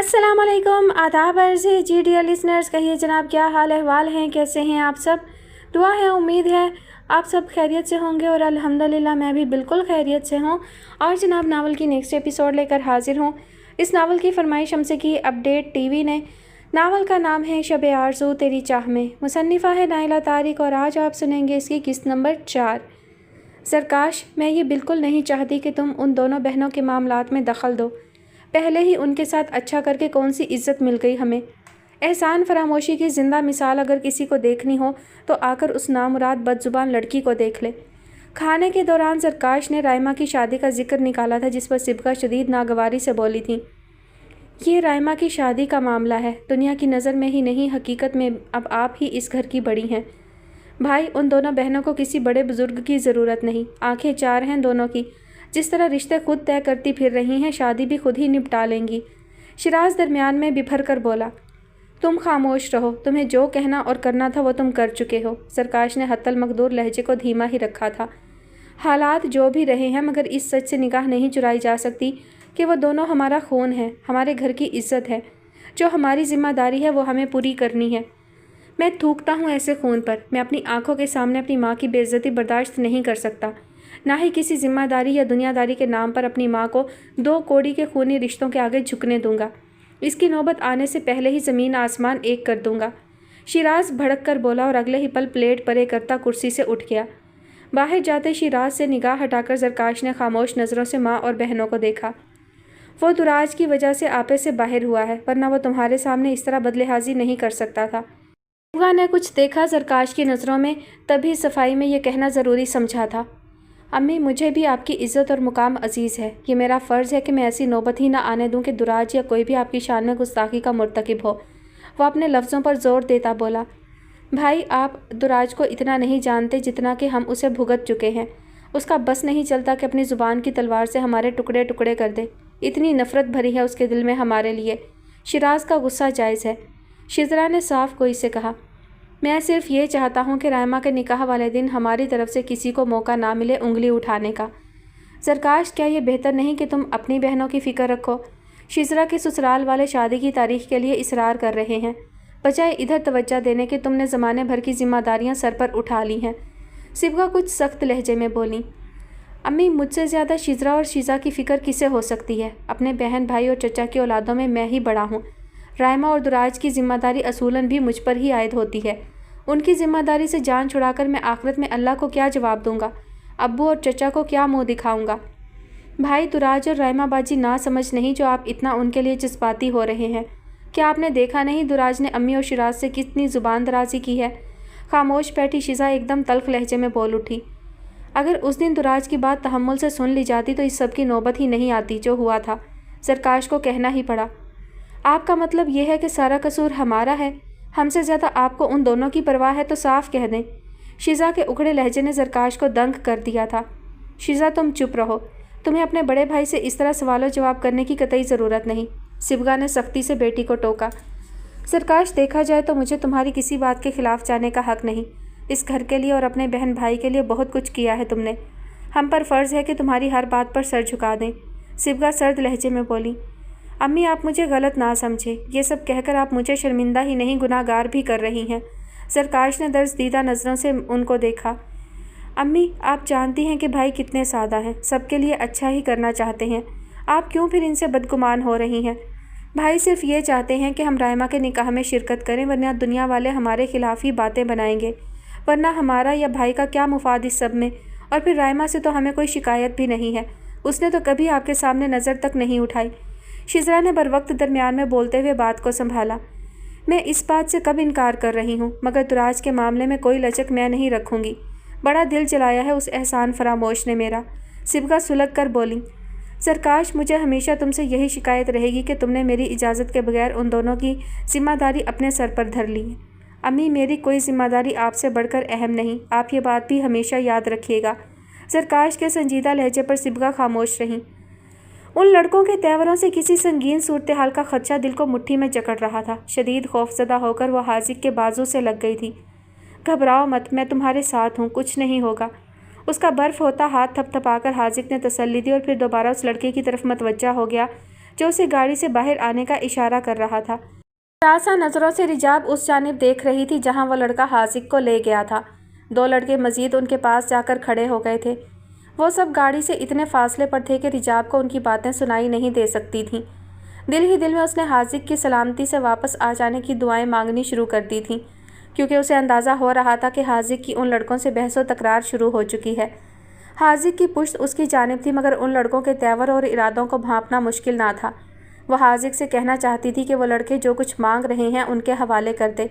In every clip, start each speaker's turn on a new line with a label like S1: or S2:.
S1: अस्सलाम वालेकुम, आदाब अर्ज़ है जी डियर लिसनर्स। कहिए जनाब, क्या हाल अहवाल हैं, कैसे हैं आप सब। दुआ है, उम्मीद है आप सब खैरियत से होंगे और अल्हम्दुलिल्लाह मैं भी बिल्कुल खैरियत से हूँ। और जनाब नावल की नेक्स्ट एपिसोड लेकर हाजिर हूँ। इस नावल की फरमाइश हमसे की अपडेट टीवी ने। नावल का नाम है शब आरज़ू तेरी चाह में, मुसन्निफ़ा है नाइला तारिक और आज आप सुनेंगे इसकी किस्त नंबर 4। सरकाश, मैं ये बिल्कुल नहीं चाहती कि तुम उन दोनों बहनों के मामलात में दखल दो। पहले ही उनके साथ अच्छा करके कौन सी इज़्ज़त मिल गई हमें। एहसान फरामोशी की ज़िंदा मिसाल अगर किसी को देखनी हो तो आकर उस नामुराद बदजुबान लड़की को देख ले। खाने के दौरान सरकाश ने राइमा की शादी का जिक्र निकाला था, जिस पर सिबका शदीद नागवारी से बोली थी। ये राइमा की शादी का मामला है, दुनिया की नज़र में ही नहीं हकीकत में अब आप ही इस घर की बड़ी हैं। भाई, उन दोनों बहनों को किसी बड़े बुजुर्ग की ज़रूरत नहीं, आंखें चार हैं दोनों की। जिस तरह रिश्ते खुद तय करती फिर रही हैं, शादी भी खुद ही निपटा लेंगी। शिराज दरमियान में बिफर कर बोला, तुम खामोश रहो, तुम्हें जो कहना और करना था वो तुम कर चुके हो। सरकाश ने हत्तल मकदूर लहजे को धीमा ही रखा था। हालात जो भी रहे हैं, मगर इस सच से निगाह नहीं चुराई जा सकती कि वो दोनों हमारा खून है, हमारे घर की इज्जत है। जो हमारी जिम्मेदारी है वो हमें पूरी करनी है। मैं थूकता हूँ ऐसे खून पर। मैं अपनी आंखों के सामने अपनी माँ की बेइज्जती बर्दाश्त नहीं कर सकता, ना ही किसी जिम्मेदारी या दुनियादारी के नाम पर अपनी माँ को 2 कौड़ी के खूनी रिश्तों के आगे झुकने दूंगा। इसकी नौबत आने से पहले ही ज़मीन आसमान एक कर दूंगा। शिराज भड़क कर बोला और अगले ही पल प्लेट परे करता कुर्सी से उठ गया। बाहर जाते शिराज से निगाह हटाकर जरकाश ने खामोश नज़रों से माँ और बहनों को देखा। वो दुराज की वजह से आपे से बाहर हुआ है, वरना वो तुम्हारे सामने इस तरह बदलेहाजी नहीं कर सकता था। सिबका ने कुछ देखा जरकाश की नज़रों में, तभी सफाई में ये कहना ज़रूरी समझा था, अम्मी मुझे भी आपकी इज़्ज़त और मुकाम अजीज़ है। ये मेरा फ़र्ज़ है कि मैं ऐसी नौबत ही ना आने दूं कि दुराज या कोई भी आपकी शान में गुस्ताखी का मुर्तकिब हो। वो अपने लफ्ज़ों पर ज़ोर देता बोला, भाई आप दुराज को इतना नहीं जानते जितना कि हम उसे भुगत चुके हैं। उसका बस नहीं चलता कि अपनी ज़ुबान की तलवार से हमारे टुकड़े टुकड़े कर दे। इतनी नफ़रत भरी है उसके दिल में हमारे लिए। शिराज का गुस्सा जायज़ है। शिजरा ने साफ गोई से कहा, मैं सिर्फ ये चाहता हूँ कि राइमा के निकाह वाले दिन हमारी तरफ से किसी को मौका ना मिले उंगली उठाने का। सरकाश, क्या ये बेहतर नहीं कि तुम अपनी बहनों की फ़िक्र रखो। शिजरा के ससुराल वाले शादी की तारीख के लिए इसरार कर रहे हैं, बजाय इधर तवज्जो देने के तुमने ज़माने भर की जिम्मेदारियाँ सर पर उठा ली हैं। सिबका कुछ सख्त लहजे में बोली, अम्मी मुझसे ज़्यादा शिजरा और शीज़ा की फ़िक्र किसे हो सकती है। अपने बहन भाई और चचा की औलादों में मैं ही बड़ा हूँ। राइमा और दुराज की जिम्मेदारी असूलन भी मुझ पर ही आयद होती है। उनकी जिम्मेदारी से जान छुड़ाकर मैं आखिरत में अल्लाह को क्या जवाब दूंगा, अब्बू और चचा को क्या मुंह दिखाऊंगा। भाई, दुराज और राइमा बाजी ना समझ नहीं जो आप इतना उनके लिए जज्बाती हो रहे हैं। क्या आपने देखा नहीं दुराज ने अम्मी और शिराज से कितनी ज़ुबान दराजी की है। खामोश बैठी शिजा एकदम तल्ख लहजे में बोल उठी, अगर उस दिन दुराज की बात तहम्मुल से सुन ली जाती तो इस सब की नौबत ही नहीं आती जो हुआ था। सरकाश को कहना ही पड़ा, आपका मतलब यह है कि सारा कसूर हमारा है। हमसे ज़्यादा आपको उन दोनों की परवाह है तो साफ कह दें। शिजा के उखड़े लहजे ने जरकाश को दंग कर दिया था। शिजा, तुम चुप रहो, तुम्हें अपने बड़े भाई से इस तरह सवालों जवाब करने की कतई ज़रूरत नहीं। सिबका ने सख्ती से बेटी को टोका। सरकाश, देखा जाए तो मुझे तुम्हारी किसी बात के खिलाफ जाने का हक़ नहीं। इस घर के लिए और अपने बहन भाई के लिए बहुत कुछ किया है तुमने। हम पर फ़र्ज़ है कि तुम्हारी हर बात पर सर झुका दें। सिबका सर्द लहजे में बोली, अम्मी आप मुझे गलत ना समझे, ये सब कहकर आप मुझे शर्मिंदा ही नहीं गुनाहगार भी कर रही हैं। सरकाश ने दर्ज़दीदा नज़रों से उनको देखा। अम्मी, आप जानती हैं कि भाई कितने सादा हैं, सबके लिए अच्छा ही करना चाहते हैं। आप क्यों फिर इनसे बदगुमान हो रही हैं। भाई सिर्फ ये चाहते हैं कि हम राइमा के निकाह में शिरकत करें, वरना दुनिया वाले हमारे खिलाफ ही बातें बनाएंगे। वरना हमारा या भाई का क्या मुफाद इस सब में। और फिर राइमा से तो हमें कोई शिकायत भी नहीं है, उसने तो कभी आपके सामने नज़र तक नहीं उठाई। शिजरा ने बर वक्त दरमियान में बोलते हुए बात को संभाला, मैं इस बात से कब इनकार कर रही हूँ, मगर दुराज के मामले में कोई लचक मैं नहीं रखूँगी। बड़ा दिल जलाया है उस एहसान फरामोश ने मेरा। सिबका सुलग कर बोली, सरकाश, मुझे हमेशा तुमसे यही शिकायत रहेगी कि तुमने मेरी इजाज़त के बगैर उन दोनों की जिम्मेदारी अपने सर पर धर ली है। अम्मी, मेरी कोई जिम्मेदारी आपसे बढ़कर अहम नहीं, आप ये बात भी हमेशा याद रखिएगा। सरकाश के संजीदा लहजे पर सिबका खामोश रहीं। उन लड़कों के तेवरों से किसी संगीन सूरत हाल का खदशा दिल को मुट्ठी में जकड़ रहा था। शदीद खौफजदा होकर वह हाजिक के बाजू से लग गई थी। घबराओ मत, मैं तुम्हारे साथ हूँ, कुछ नहीं होगा। उसका बर्फ़ होता हाथ थपथपाकर हाजिक ने तसल्ली दी और फिर दोबारा उस लड़के की तरफ मतवज्जा हो गया जो उसे गाड़ी से बाहर आने का इशारा कर रहा था। निराशा नज़रों से रिजाब उस जानिब देख रही थी जहाँ वो लड़का हाजिक को ले गया था। 2 लड़के मजीद उनके पास जाकर खड़े हो गए थे। वो सब गाड़ी से इतने फासले पर थे कि रिजाब को उनकी बातें सुनाई नहीं दे सकती थीं। दिल ही दिल में उसने हाजिक की सलामती से वापस आ जाने की दुआएं मांगनी शुरू कर दी थीं, क्योंकि उसे अंदाज़ा हो रहा था कि हाजिक की उन लड़कों से बहस व तकरार शुरू हो चुकी है। हाजिक की पुश्त उसकी जानिब थी, मगर उन लड़कों के तेवर और इरादों को भांपना मुश्किल ना था। वह हाजिक से कहना चाहती थी कि वो लड़के जो कुछ मांग रहे हैं उनके हवाले कर दे,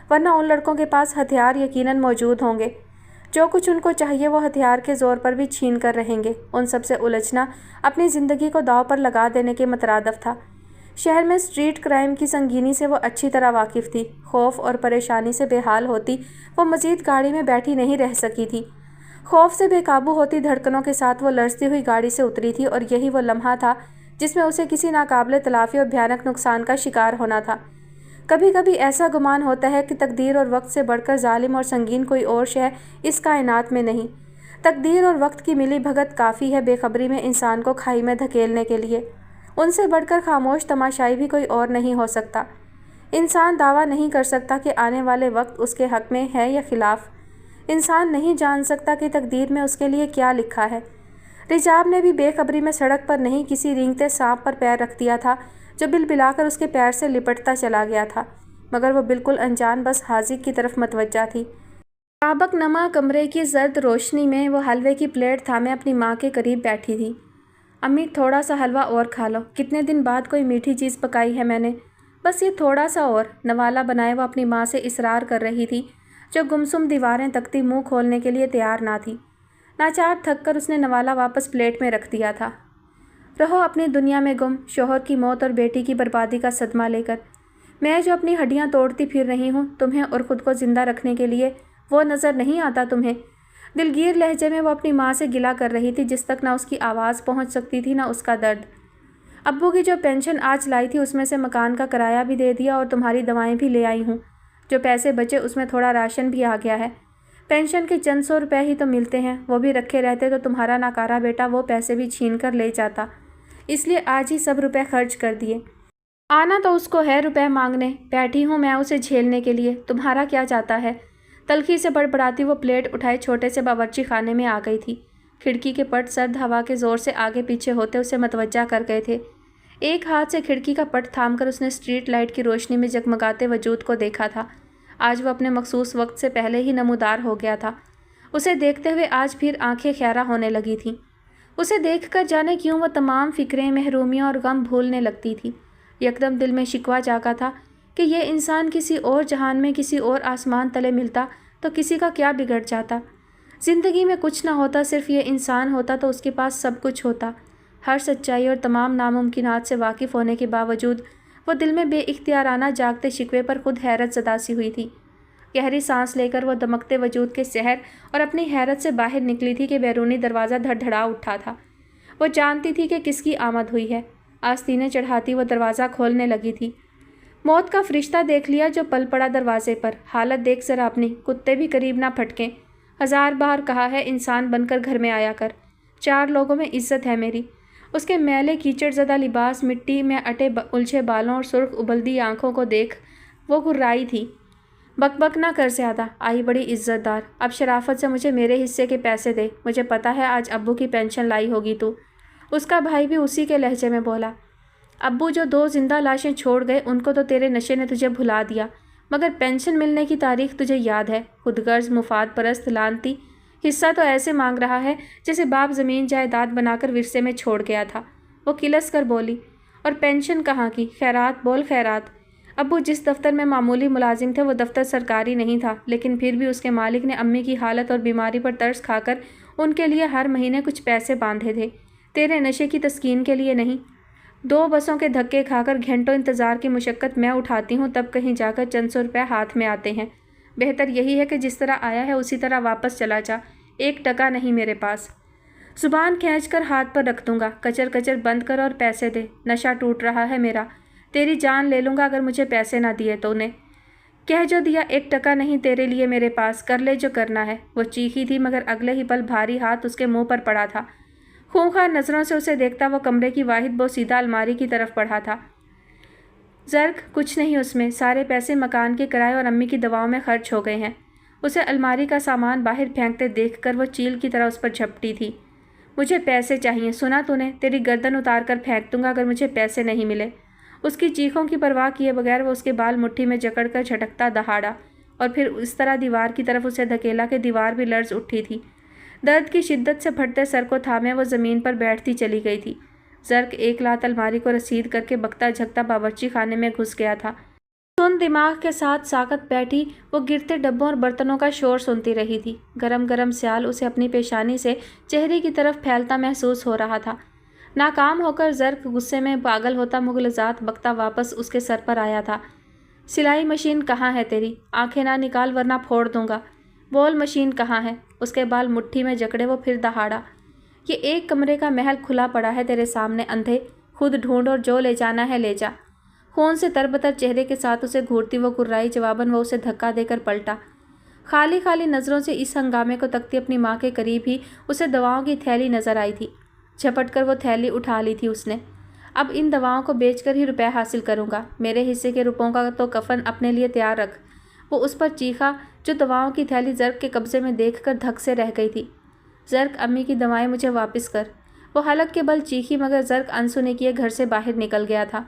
S1: वरना उन लड़कों के पास हथियार यकीनन मौजूद होंगे। जो कुछ उनको चाहिए वो हथियार के ज़ोर पर भी छीन कर रहेंगे। उन सब से उलझना अपनी ज़िंदगी को दाव पर लगा देने के मतरादफ था। शहर में स्ट्रीट क्राइम की संगीनी से वो अच्छी तरह वाकिफ़ थी। खौफ और परेशानी से बेहाल होती वो मज़ीद गाड़ी में बैठी नहीं रह सकी थी। खौफ से बेकाबू होती धड़कनों के साथ वो लरजती हुई गाड़ी से उतरी थी, और यही वो लम्हा था जिसमें उसे किसी नाकाबिले तलाफ़ी और भयानक नुकसान का शिकार होना था। कभी कभी ऐसा गुमान होता है कि तकदीर और वक्त से बढ़कर जालिम और संगीन कोई और शय इस कायनात में नहीं। तकदीर और वक्त की मिली भगत काफ़ी है बेखबरी में इंसान को खाई में धकेलने के लिए। उनसे बढ़कर खामोश तमाशाई भी कोई और नहीं हो सकता। इंसान दावा नहीं कर सकता कि आने वाले वक्त उसके हक़ में है या खिलाफ। इंसान नहीं जान सकता कि तकदीर में उसके लिए क्या लिखा है। रिजाब ने भी बेखबरी में सड़क पर नहीं किसी रेंगते सांप पर पैर रख दिया था, जो बिलबिलाकर उसके पैर से लिपटता चला गया था, मगर वो बिल्कुल अनजान बस हाजिक की तरफ मतवज्जा थी। ताबक नमा कमरे की जर्द रोशनी में वो हलवे की प्लेट थामे अपनी माँ के करीब बैठी थी। अम्मी, थोड़ा सा हलवा और खा लो, कितने दिन बाद कोई मीठी चीज़ पकाई है मैंने, बस ये थोड़ा सा और। नवाला बनाए वो अपनी माँ से इसरार कर रही थी, जो गुमसुम दीवारें तकती मुंह खोलने के लिए तैयार ना थी। नाचार थक कर उसने नवाला वापस प्लेट में रख दिया था। रहो अपनी दुनिया में गुम, शोहर की मौत और बेटी की बर्बादी का सदमा लेकर। मैं जो अपनी हड्डियाँ तोड़ती फिर रही हूँ तुम्हें और ख़ुद को ज़िंदा रखने के लिए, वो नज़र नहीं आता तुम्हें? दिलगीर लहजे में वो अपनी माँ से गिला कर रही थी, जिस तक ना उसकी आवाज़ पहुँच सकती थी ना उसका दर्द। अब्बू की जो पेंशन आज लाई थी उसमें से मकान का किराया भी दे दिया और तुम्हारी दवाएं भी ले आई हूँ। जो पैसे बचे उसमें थोड़ा राशन भी आ गया है। पेंशन के चंद 100 रुपये ही तो मिलते हैं, वो भी रखे रहते तो तुम्हारा नाकारा बेटा वो पैसे भी छीन कर ले जाता, इसलिए आज ही सब रुपए खर्च कर दिए। आना तो उसको है रुपए मांगने, बैठी हूँ मैं उसे झेलने के लिए, तुम्हारा क्या जाता है? तलखी से बड़बड़ाती वो प्लेट उठाए छोटे से बावर्ची खाने में आ गई थी। खिड़की के पट सर्द हवा के ज़ोर से आगे पीछे होते उसे मतवज्जा कर गए थे। एक हाथ से खिड़की का पट थामकर उसने स्ट्रीट लाइट की रोशनी में जगमगाते वजूद को देखा था। आज वो अपने मखसूस वक्त से पहले ही नमूदार हो गया था। उसे देखते हुए आज फिर आंखें खैरा होने लगी थीं। उसे देखकर जाने क्यों वो तमाम फ़िक्रें, महरूमियाँ और गम भूलने लगती थी। यकदम दिल में शिकवा जागा था कि ये इंसान किसी और जहान में किसी और आसमान तले मिलता तो किसी का क्या बिगड़ जाता। ज़िंदगी में कुछ ना होता, सिर्फ ये इंसान होता तो उसके पास सब कुछ होता। हर सच्चाई और तमाम नामुमकिनात से वाकिफ़ होने के बावजूद वो दिल में बेइख्तियाराना जागते शिकवे पर खुद हैरत ज़दा सी हुई थी। गहरी सांस लेकर वो दमकते वजूद के सहर और अपनी हैरत से बाहर निकली थी कि बैरूनी दरवाज़ा धड़धड़ा उठा था। वो जानती थी कि किसकी आमद हुई है। आस्तीनें चढ़ाती वो दरवाज़ा खोलने लगी थी। मौत का फरिश्ता देख लिया जो पल पड़ा दरवाजे पर। हालत देख जरा अपनी, कुत्ते भी करीब ना फटकें। 1000 बार कहा है इंसान बनकर घर में आया कर। 4 लोगों में इज्जत है मेरी। उसके मैले कीचड़ ज़दा लिबास, मिट्टी में अटे उलझे बालों और सुर्ख उबलती आंखों को देख वो घुर्राई थी। बकबक ना कर ज़्यादा, आई बड़ी इज्जतदार। अब शराफत से मुझे मेरे हिस्से के पैसे दे। मुझे पता है आज अब्बू की पेंशन लाई होगी तू। उसका भाई भी उसी के लहजे में बोला। अब्बू जो 2 जिंदा लाशें छोड़ गए उनको तो तेरे नशे ने तुझे भुला दिया, मगर पेंशन मिलने की तारीख तुझे याद है। खुदगर्ज, मुफाद परस्त, लानती। हिस्सा तो ऐसे मांग रहा है जैसे बाप ज़मीन जायदाद बनाकर विरसे में छोड़ गया था। वो किलस कर बोली। और पेंशन कहाँ की? खैरात बोल, खैरात। अब्बू जिस दफ्तर में मामूली मुलाजिम थे वो दफ्तर सरकारी नहीं था, लेकिन फिर भी उसके मालिक ने अम्मी की हालत और बीमारी पर तरस खाकर उनके लिए हर महीने कुछ पैसे बांधे थे। तेरे नशे की तस्कीन के लिए नहीं। 2 बसों के धक्के खाकर घंटों इंतज़ार की मुशक्क़त मैं उठाती हूँ, तब कहीं जाकर चंद 100 रुपये हाथ में आते हैं। बेहतर यही है कि जिस तरह आया है उसी तरह वापस चला जा। 1 टका नहीं मेरे पास। ज़ुबान खींचकर हाथ पर रख दूँगा। कचर कचर बंद कर और पैसे दे। नशा टूट रहा है मेरा। तेरी जान ले लूँगा अगर मुझे पैसे ना दिए तो। उन्हें कह जो दिया, 1 टका नहीं तेरे लिए मेरे पास। कर ले जो करना है। वो चीखी थी, मगर अगले ही पल भारी हाथ उसके मुँह पर पड़ा था। खूंखार नज़रों से उसे देखता वो कमरे की वाहिद बोसीदा अलमारी की तरफ बढ़ा था। ज़र्क, कुछ नहीं उसमें, सारे पैसे मकान के किराए और अम्मी की दवाओं में खर्च हो गए हैं। उसे अलमारी का सामान बाहर फेंकते देखकर वो चील की तरह उस पर झपटी थी। मुझे पैसे चाहिए, सुना तूने? तेरी गर्दन उतार कर फेंक दूंगा अगर मुझे पैसे नहीं मिले। उसकी चीखों की परवाह किए बगैर वो उसके बाल मुट्ठी में जकड़ कर झटकता दहाड़ा और फिर इस तरह दीवार की तरफ उसे धकेला कि दीवार भी लर्ज उठी थी। दर्द की शिद्दत से फटते सर को थामे वो ज़मीन पर बैठती चली गई थी। ज़र्क एक लात अलमारी को रसीद करके बकता झकता बावर्ची खाने में घुस गया था। सुन दिमाग के साथ साकत बैठी वो गिरते डब्बों और बर्तनों का शोर सुनती रही थी। गरम गरम स्याल उसे अपनी पेशानी से चेहरे की तरफ फैलता महसूस हो रहा था। नाकाम होकर ज़र्क गुस्से में पागल होता मुगलजात बकता वापस उसके सर पर आया था। सिलाई मशीन कहाँ है तेरी? आंखें ना निकाल वरना फोड़ दूंगा। बोल, मशीन कहाँ है? उसके बाल मुट्ठी में जकड़े वो फिर दहाड़ा। ये एक कमरे का महल खुला पड़ा है तेरे सामने अंधे, खुद ढूंढ और जो ले जाना है ले जा। खून से तरबतर चेहरे के साथ उसे घूरती वो कुर्राई जवाबन वो उसे धक्का देकर पलटा। खाली खाली नज़रों से इस हंगामे को तकती अपनी माँ के करीब ही उसे दवाओं की थैली नज़र आई थी। झपट कर वो थैली उठा ली थी उसने। अब इन दवाओं को बेचकर ही रुपए हासिल करूँगा। मेरे हिस्से के रुपयों का तो कफन अपने लिए तैयार रख। वो उस पर चीखा जो दवाओं की थैली ज़र्क के कब्जे में देखकर धक से रह गई थी। ज़र्क, अम्मी की दवाएं मुझे वापस कर। वो हलक के बल चीखी मगर ज़र्क अनसुने किए घर से बाहर निकल गया था।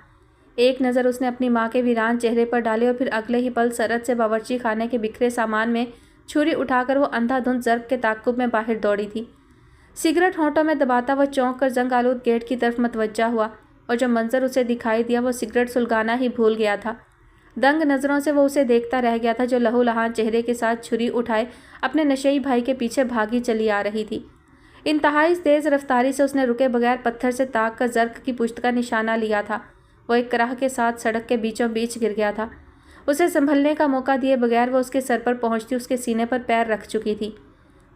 S1: एक नज़र उसने अपनी माँ के वीरान चेहरे पर डाली और फिर अगले ही पल सरत से बावर्ची खाने के बिखरे सामान में छुरी उठाकर वो अंधाधुंध ज़र्क के ताक़ुब में बाहर दौड़ी थी। सिगरेट होंठों में दबाता वह चौंक कर जंग आलूद गेट की तरफ मतवज्जा हुआ और जो मंजर उसे दिखाई दिया वो सिगरेट सुलगाना ही भूल गया था। दंग नज़रों से वो उसे देखता रह गया था जो लहूलुहान चेहरे के साथ छुरी उठाए अपने नशेई भाई के पीछे भागी चली आ रही थी। इंतहाई तेज़ रफ्तारी से उसने रुके बगैर पत्थर से ताक कर ज़र्क की पुश्त का निशाना लिया था। वो एक कराह के साथ सड़क के बीचों बीच गिर गया था। उसे संभलने का मौका दिए बगैर वो उसके सर पर पहुंचती उसके सीने पर पैर रख चुकी थी।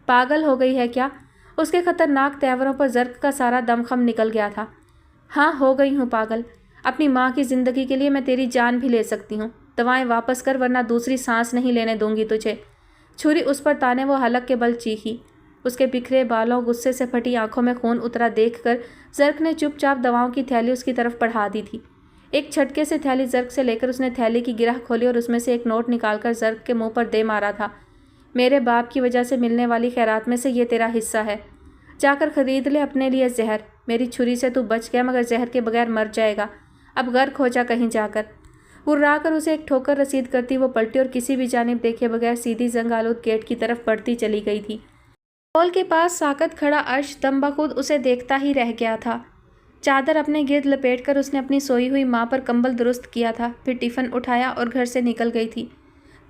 S1: पागल हो गई है क्या? उसके खतरनाक तेवरों पर ज़र्क का सारा दमखम निकल गया था। हाँ, हो गई हूँ पागल। अपनी माँ की ज़िंदगी के लिए मैं तेरी जान भी ले सकती हूँ। दवाएं वापस कर वरना दूसरी सांस नहीं लेने दूंगी तुझे। छुरी उस पर ताने वो हलक के बल चीखी। उसके बिखरे बालों, गुस्से से फटी आंखों में खून उतरा देखकर ज़र्क ने चुपचाप दवाओं की थैली उसकी तरफ बढ़ा दी थी। एक झटके से थैली ज़र्क से लेकर उसने थैली की गिरह खोली और उसमें से एक नोट निकालकर ज़र्क के मुंह पर दे मारा था। मेरे बाप की वजह से मिलने वाली खैरात में से ये तेरा हिस्सा है। जाकर खरीद ले अपने लिए जहर। मेरी छुरी से तू बच गया मगर जहर के बगैर मर जाएगा। अब गर्क हो जा कहीं जाकर। हुर्रा कर उसे एक ठोकर रसीद करती वो पलटी और किसी भी जानिब देखे बगैर सीधी जंग आलूद गेट की तरफ बढ़ती चली गई थी। हॉल के पास साकत खड़ा अर्श दम बखुद उसे देखता ही रह गया था। चादर अपने गिर्द लपेटकर उसने अपनी सोई हुई माँ पर कंबल दुरुस्त किया था, फिर टिफ़िन उठाया और घर से निकल गई थी।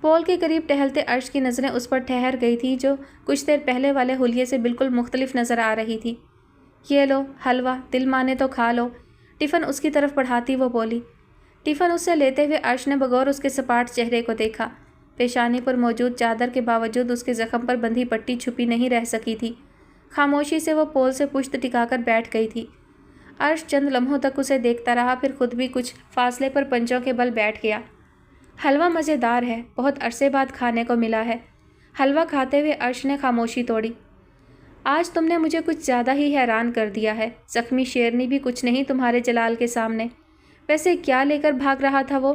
S1: पोल के करीब टहलते अर्श की नज़रें उस पर ठहर गई थी जो कुछ देर पहले वाले हुलिये से बिल्कुल मुख्तलिफ नज़र आ रही थी। ये लो हलवा, दिल माने तो खा लो। टिफ़िन उसकी तरफ बढ़ाती वो बोली। टिफ़िन उससे लेते हुए अर्श ने बगौर उसके सपाट चेहरे को देखा। पेशानी पर मौजूद चादर के बावजूद उसके ज़ख्म पर बंधी पट्टी छुपी नहीं रह सकी थी। खामोशी से वो पोल से पुश्त टिकाकर बैठ गई थी। अर्श चंद लम्हों तक उसे देखता रहा, फिर खुद भी कुछ फासले पर पंजों के बल बैठ गया। हलवा मज़ेदार है, बहुत अरसे बाद खाने को मिला है। हलवा खाते हुए अर्श ने खामोशी तोड़ी। आज तुमने मुझे कुछ ज़्यादा ही हैरान कर दिया है। ज़ख्मी शेरनी भी कुछ नहीं तुम्हारे जलाल के सामने। वैसे क्या लेकर भाग रहा था वो?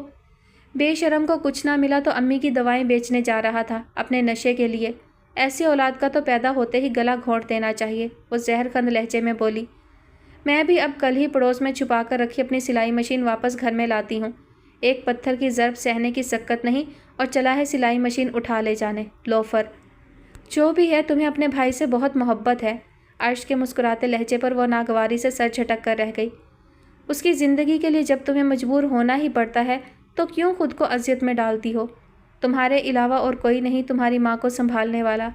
S1: बेशरम को कुछ ना मिला तो अम्मी की दवाएं बेचने जा रहा था अपने नशे के लिए। ऐसी औलाद का तो पैदा होते ही गला घोंट देना चाहिए। वो जहरखंद लहजे में बोली। मैं भी अब कल ही पड़ोस में छुपा कर रखी अपनी सिलाई मशीन वापस घर में लाती हूँ। एक पत्थर की ज़र्ब सहने की सक्कत नहीं और चला है सिलाई मशीन उठा ले जाने, लोफर। जो भी है, तुम्हें अपने भाई से बहुत मोहब्बत है। अर्श के मुस्कुराते लहजे पर वो नागवारी से सर झटक कर रह गई। उसकी ज़िंदगी के लिए जब तुम्हें मजबूर होना ही पड़ता है तो क्यों खुद को अजियत में डालती हो? तुम्हारे अलावा और कोई नहीं तुम्हारी माँ को संभालने वाला।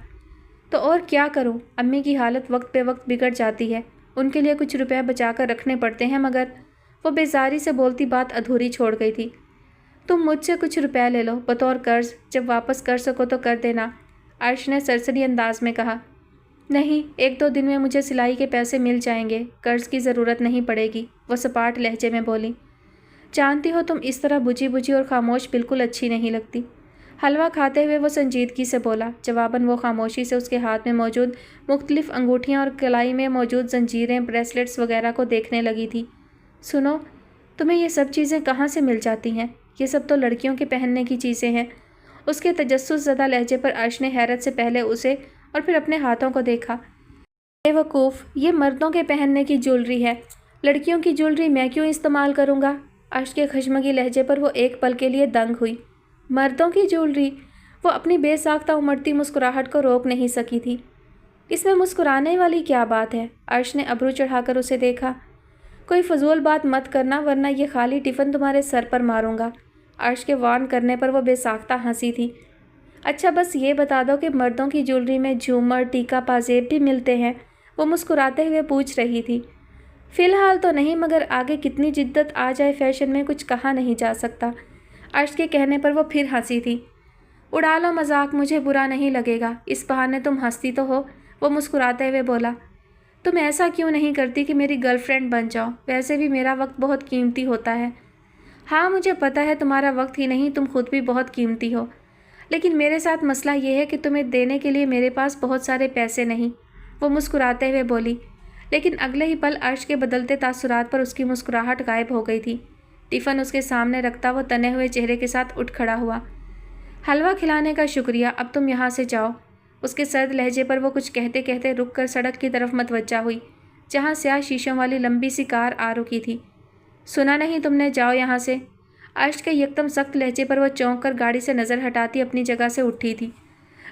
S1: तो और क्या करूँ? अम्मी की हालत वक्त पे वक्त बिगड़ जाती है। उनके लिए कुछ रुपए बचा कर रखने पड़ते हैं मगर वो बेजारी से बोलती बात अधूरी छोड़ गई थी। तुम मुझसे कुछ रुपए ले लो बतौर कर्ज, जब वापस कर सको तो कर देना। अर्श ने सरसरी अंदाज में कहा। नहीं, 1-2 दिन में मुझे सिलाई के पैसे मिल जाएंगे, कर्ज की ज़रूरत नहीं पड़ेगी। वो सपाट लहजे में बोली। जानती हो तुम इस तरह बुझी बुझी और खामोश बिल्कुल अच्छी नहीं लगती। حلوہ کھاتے ہوئے وہ سنجیدگی سے بولا۔ جواباً وہ خاموشی سے اس کے ہاتھ میں موجود مختلف انگوٹھیاں اور کلائی میں موجود زنجیریں، بریسلیٹس وغیرہ کو دیکھنے لگی تھی۔ سنو، تمہیں یہ سب چیزیں کہاں سے مل جاتی ہیں؟ یہ سب تو لڑکیوں کے پہننے کی چیزیں ہیں۔ اس کے تجسس زدہ لہجے پر عرش نے حیرت سے پہلے اسے اور پھر اپنے ہاتھوں کو دیکھا۔ بے وقوف، یہ مردوں کے پہننے کی جولری ہے۔ لڑکیوں کی جولری میں کیوں استعمال کروں گا؟ عرش کے خشمگی لہجے پر وہ ایک پل کے لیے دنگ ہوئی۔ مردوں کی جولری؟ وہ اپنی بے ساختہ امڑتی مسکراہٹ کو روک نہیں سکی تھی۔ اس میں مسکرانے والی کیا بات ہے؟ عرش نے ابرو چڑھا کر اسے دیکھا۔ کوئی فضول بات مت کرنا ورنہ یہ خالی ٹفن تمہارے سر پر ماروں گا۔ عرش کے وارن کرنے پر وہ بے ساختہ ہنسی تھی۔ اچھا بس یہ بتا دو کہ مردوں کی جولری میں جھومر، ٹیکا، پازیب بھی ملتے ہیں؟ وہ مسکراتے ہوئے پوچھ رہی تھی۔ فی الحال تو نہیں، مگر آگے کتنی جدت آ جائے فیشن میں کچھ کہا نہیں جا سکتا۔ عرش کے کہنے پر وہ پھر ہنسی تھی۔ اڑا لو مذاق، مجھے برا نہیں لگے گا، اس بہانے تم ہنستی تو ہو۔ وہ مسکراتے ہوئے بولا۔ تم ایسا کیوں نہیں کرتی کہ میری گرل فرینڈ بن جاؤ؟ ویسے بھی میرا وقت بہت قیمتی ہوتا ہے۔ ہاں مجھے پتہ ہے تمہارا وقت ہی نہیں، تم خود بھی بہت قیمتی ہو، لیکن میرے ساتھ مسئلہ یہ ہے کہ تمہیں دینے کے لیے میرے پاس بہت سارے پیسے نہیں۔ وہ مسکراتے ہوئے بولی، لیکن اگلے ہی پل عرش کے بدلتے تاثرات پر اس کی مسکراہٹ غائب ہو گئی تھی۔ ٹفن اس کے سامنے رکھتا وہ تنے ہوئے چہرے کے ساتھ اٹھ کھڑا ہوا۔ حلوہ کھلانے کا شکریہ، اب تم یہاں سے جاؤ۔ اس کے سرد لہجے پر وہ کچھ کہتے کہتے رک کر سڑک کی طرف متوجہ ہوئی، جہاں سیاہ شیشوں والی لمبی سی کار آ رکی تھی۔ سنا نہیں تم نے؟ جاؤ یہاں سے۔ عرش کے یکدم سخت لہجے پر وہ چونک کر گاڑی سے نظر ہٹاتی اپنی جگہ سے اٹھی تھی۔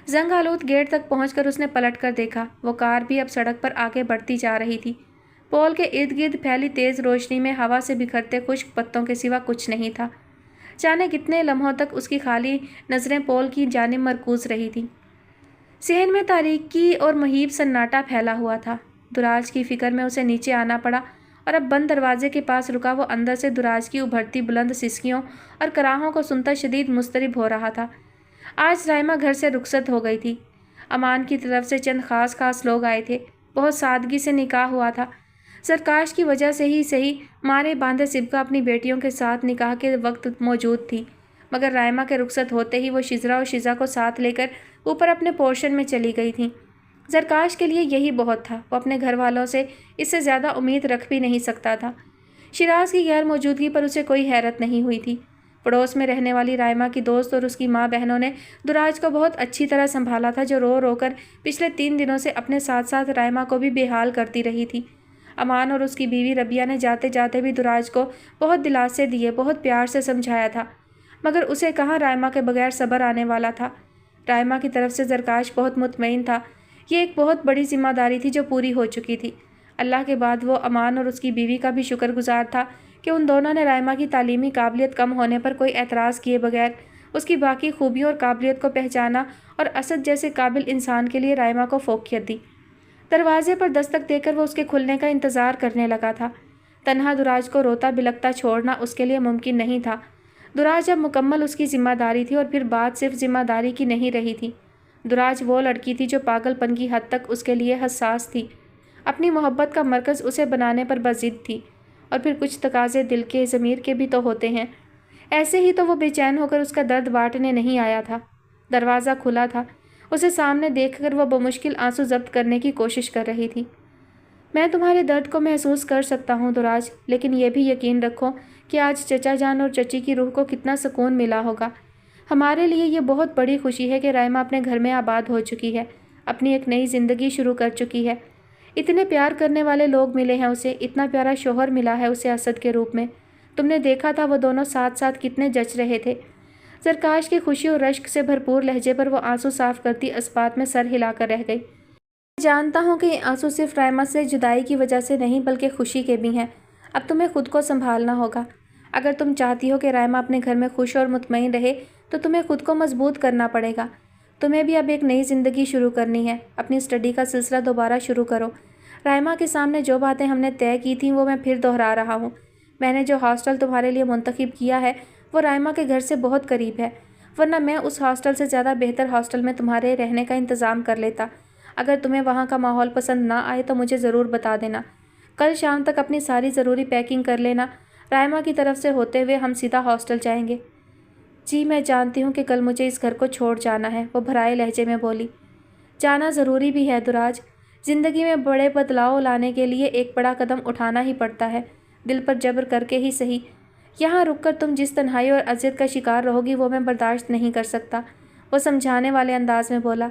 S1: زنگ آلود گیٹ تک پہنچ کر اس نے پلٹ کر دیکھا، وہ کار بھی اب سڑک پر آگے بڑھتی جا رہی تھی۔ پول کے ارد گرد پھیلی تیز روشنی میں ہوا سے بکھرتے خشک پتوں کے سوا کچھ نہیں تھا۔ جانے کتنے لمحوں تک اس کی خالی نظریں پول کی جانب مرکوز رہی تھیں۔ صحن میں تاریکی اور مہیب سناٹا پھیلا ہوا تھا۔ دراج کی فکر میں اسے نیچے آنا پڑا اور اب بند دروازے کے پاس رکا وہ اندر سے دراج کی ابھرتی بلند سسکیوں اور کراہوں کو سنتا شدید مضطرب ہو رہا تھا۔ آج رائمہ گھر سے رخصت ہو گئی تھی۔ امان کی طرف سے چند خاص لوگ آئے تھے۔ بہت سادگی سے نکاح ہوا تھا۔ زرکاش کی وجہ سے ہی صحیح مارے باندھے سبکہ اپنی بیٹیوں کے ساتھ نکاح کے وقت موجود تھی، مگر رائمہ کے رخصت ہوتے ہی وہ شزرا اور شزا کو ساتھ لے کر اوپر اپنے پورشن میں چلی گئی تھیں۔ زرکاش کے لیے یہی بہت تھا، وہ اپنے گھر والوں سے اس سے زیادہ امید رکھ بھی نہیں سکتا تھا۔ شیراز کی غیر موجودگی پر اسے کوئی حیرت نہیں ہوئی تھی۔ پڑوس میں رہنے والی رائمہ کی دوست اور اس کی ماں بہنوں نے دراج کو بہت اچھی طرح سنبھالا تھا، جو رو رو کر پچھلے 3 دنوں سے اپنے ساتھ ساتھ رائمہ کو بھی بے حال کرتی رہی تھی۔ امان اور اس کی بیوی ربیہ نے جاتے جاتے بھی دراج کو بہت دلاسے دیے، بہت پیار سے سمجھایا تھا، مگر اسے کہاں رائمہ کے بغیر صبر آنے والا تھا۔ رائمہ کی طرف سے زرکاش بہت مطمئن تھا۔ یہ ایک بہت بڑی ذمہ داری تھی جو پوری ہو چکی تھی۔ اللہ کے بعد وہ امان اور اس کی بیوی کا بھی شکر گزار تھا کہ ان دونوں نے رائمہ کی تعلیمی قابلیت کم ہونے پر کوئی اعتراض کیے بغیر اس کی باقی خوبیوں اور قابلیت کو پہچانا اور اسد جیسے قابل انسان کے لیے رائمہ کو فوقیت دی۔ دروازے پر دستک دے کر وہ اس کے کھلنے کا انتظار کرنے لگا تھا۔ تنہا دراج کو روتا بلکتا چھوڑنا اس کے لیے ممکن نہیں تھا۔ دراج اب مکمل اس کی ذمہ داری تھی، اور پھر بات صرف ذمہ داری کی نہیں رہی تھی۔ دراج وہ لڑکی تھی جو پاگل پن کی حد تک اس کے لیے حساس تھی، اپنی محبت کا مرکز اسے بنانے پر بضد تھی۔ اور پھر کچھ تقاضے دل کے، ضمیر کے بھی تو ہوتے ہیں۔ ایسے ہی تو وہ بے چین ہو کر اس کا درد بانٹنے نہیں آیا تھا۔ دروازہ کھلا تھا۔ اسے سامنے دیکھ کر وہ بمشکل آنسو ضبط کرنے کی کوشش کر رہی تھی۔ میں تمہارے درد کو محسوس کر سکتا ہوں دراج، لیکن یہ بھی یقین رکھو کہ آج چچا جان اور چچی کی روح کو کتنا سکون ملا ہوگا۔ ہمارے لیے یہ بہت بڑی خوشی ہے کہ رائمہ اپنے گھر میں آباد ہو چکی ہے، اپنی ایک نئی زندگی شروع کر چکی ہے۔ اتنے پیار کرنے والے لوگ ملے ہیں اسے، اتنا پیارا شوہر ملا ہے اسے اسد کے روپ میں۔ تم نے دیکھا تھا وہ دونوں ساتھ ساتھ کتنے جچ رہے تھے۔ زرکاش کی خوشی اور رشک سے بھرپور لہجے پر وہ آنسو صاف کرتی اسبات میں سر ہلا کر رہ گئی۔ میں جانتا ہوں کہ یہ آنسو صرف رائمہ سے جدائی کی وجہ سے نہیں بلکہ خوشی کے بھی ہیں۔ اب تمہیں خود کو سنبھالنا ہوگا۔ اگر تم چاہتی ہو کہ رائمہ اپنے گھر میں خوش اور مطمئن رہے تو تمہیں خود کو مضبوط کرنا پڑے گا۔ تمہیں بھی اب ایک نئی زندگی شروع کرنی ہے۔ اپنی اسٹڈی کا سلسلہ دوبارہ شروع کرو۔ رائمہ کے سامنے جو باتیں ہم نے طے کی تھیں وہ میں پھر دہرا رہا ہوں۔ میں نے جو ہاسٹل تمہارے لیے منتخب کیا ہے وہ رائمہ کے گھر سے بہت قریب ہے، ورنہ میں اس ہاسٹل سے زیادہ بہتر ہاسٹل میں تمہارے رہنے کا انتظام کر لیتا۔ اگر تمہیں وہاں کا ماحول پسند نہ آئے تو مجھے ضرور بتا دینا۔ کل شام تک اپنی ساری ضروری پیکنگ کر لینا۔ رائمہ کی طرف سے ہوتے ہوئے ہم سیدھا ہاسٹل جائیں گے۔ جی میں جانتی ہوں کہ کل مجھے اس گھر کو چھوڑ جانا ہے، وہ بھرائے لہجے میں بولی۔ جانا ضروری بھی ہے دراج، زندگی میں بڑے بدلاؤ لانے کے لیے ایک بڑا قدم اٹھانا ہی پڑتا ہے، دل پر جبر کر کے ہی صحیح۔ یہاں رک کر تم جس تنہائی اور اذیت کا شکار رہو گی وہ میں برداشت نہیں کر سکتا، وہ سمجھانے والے انداز میں بولا۔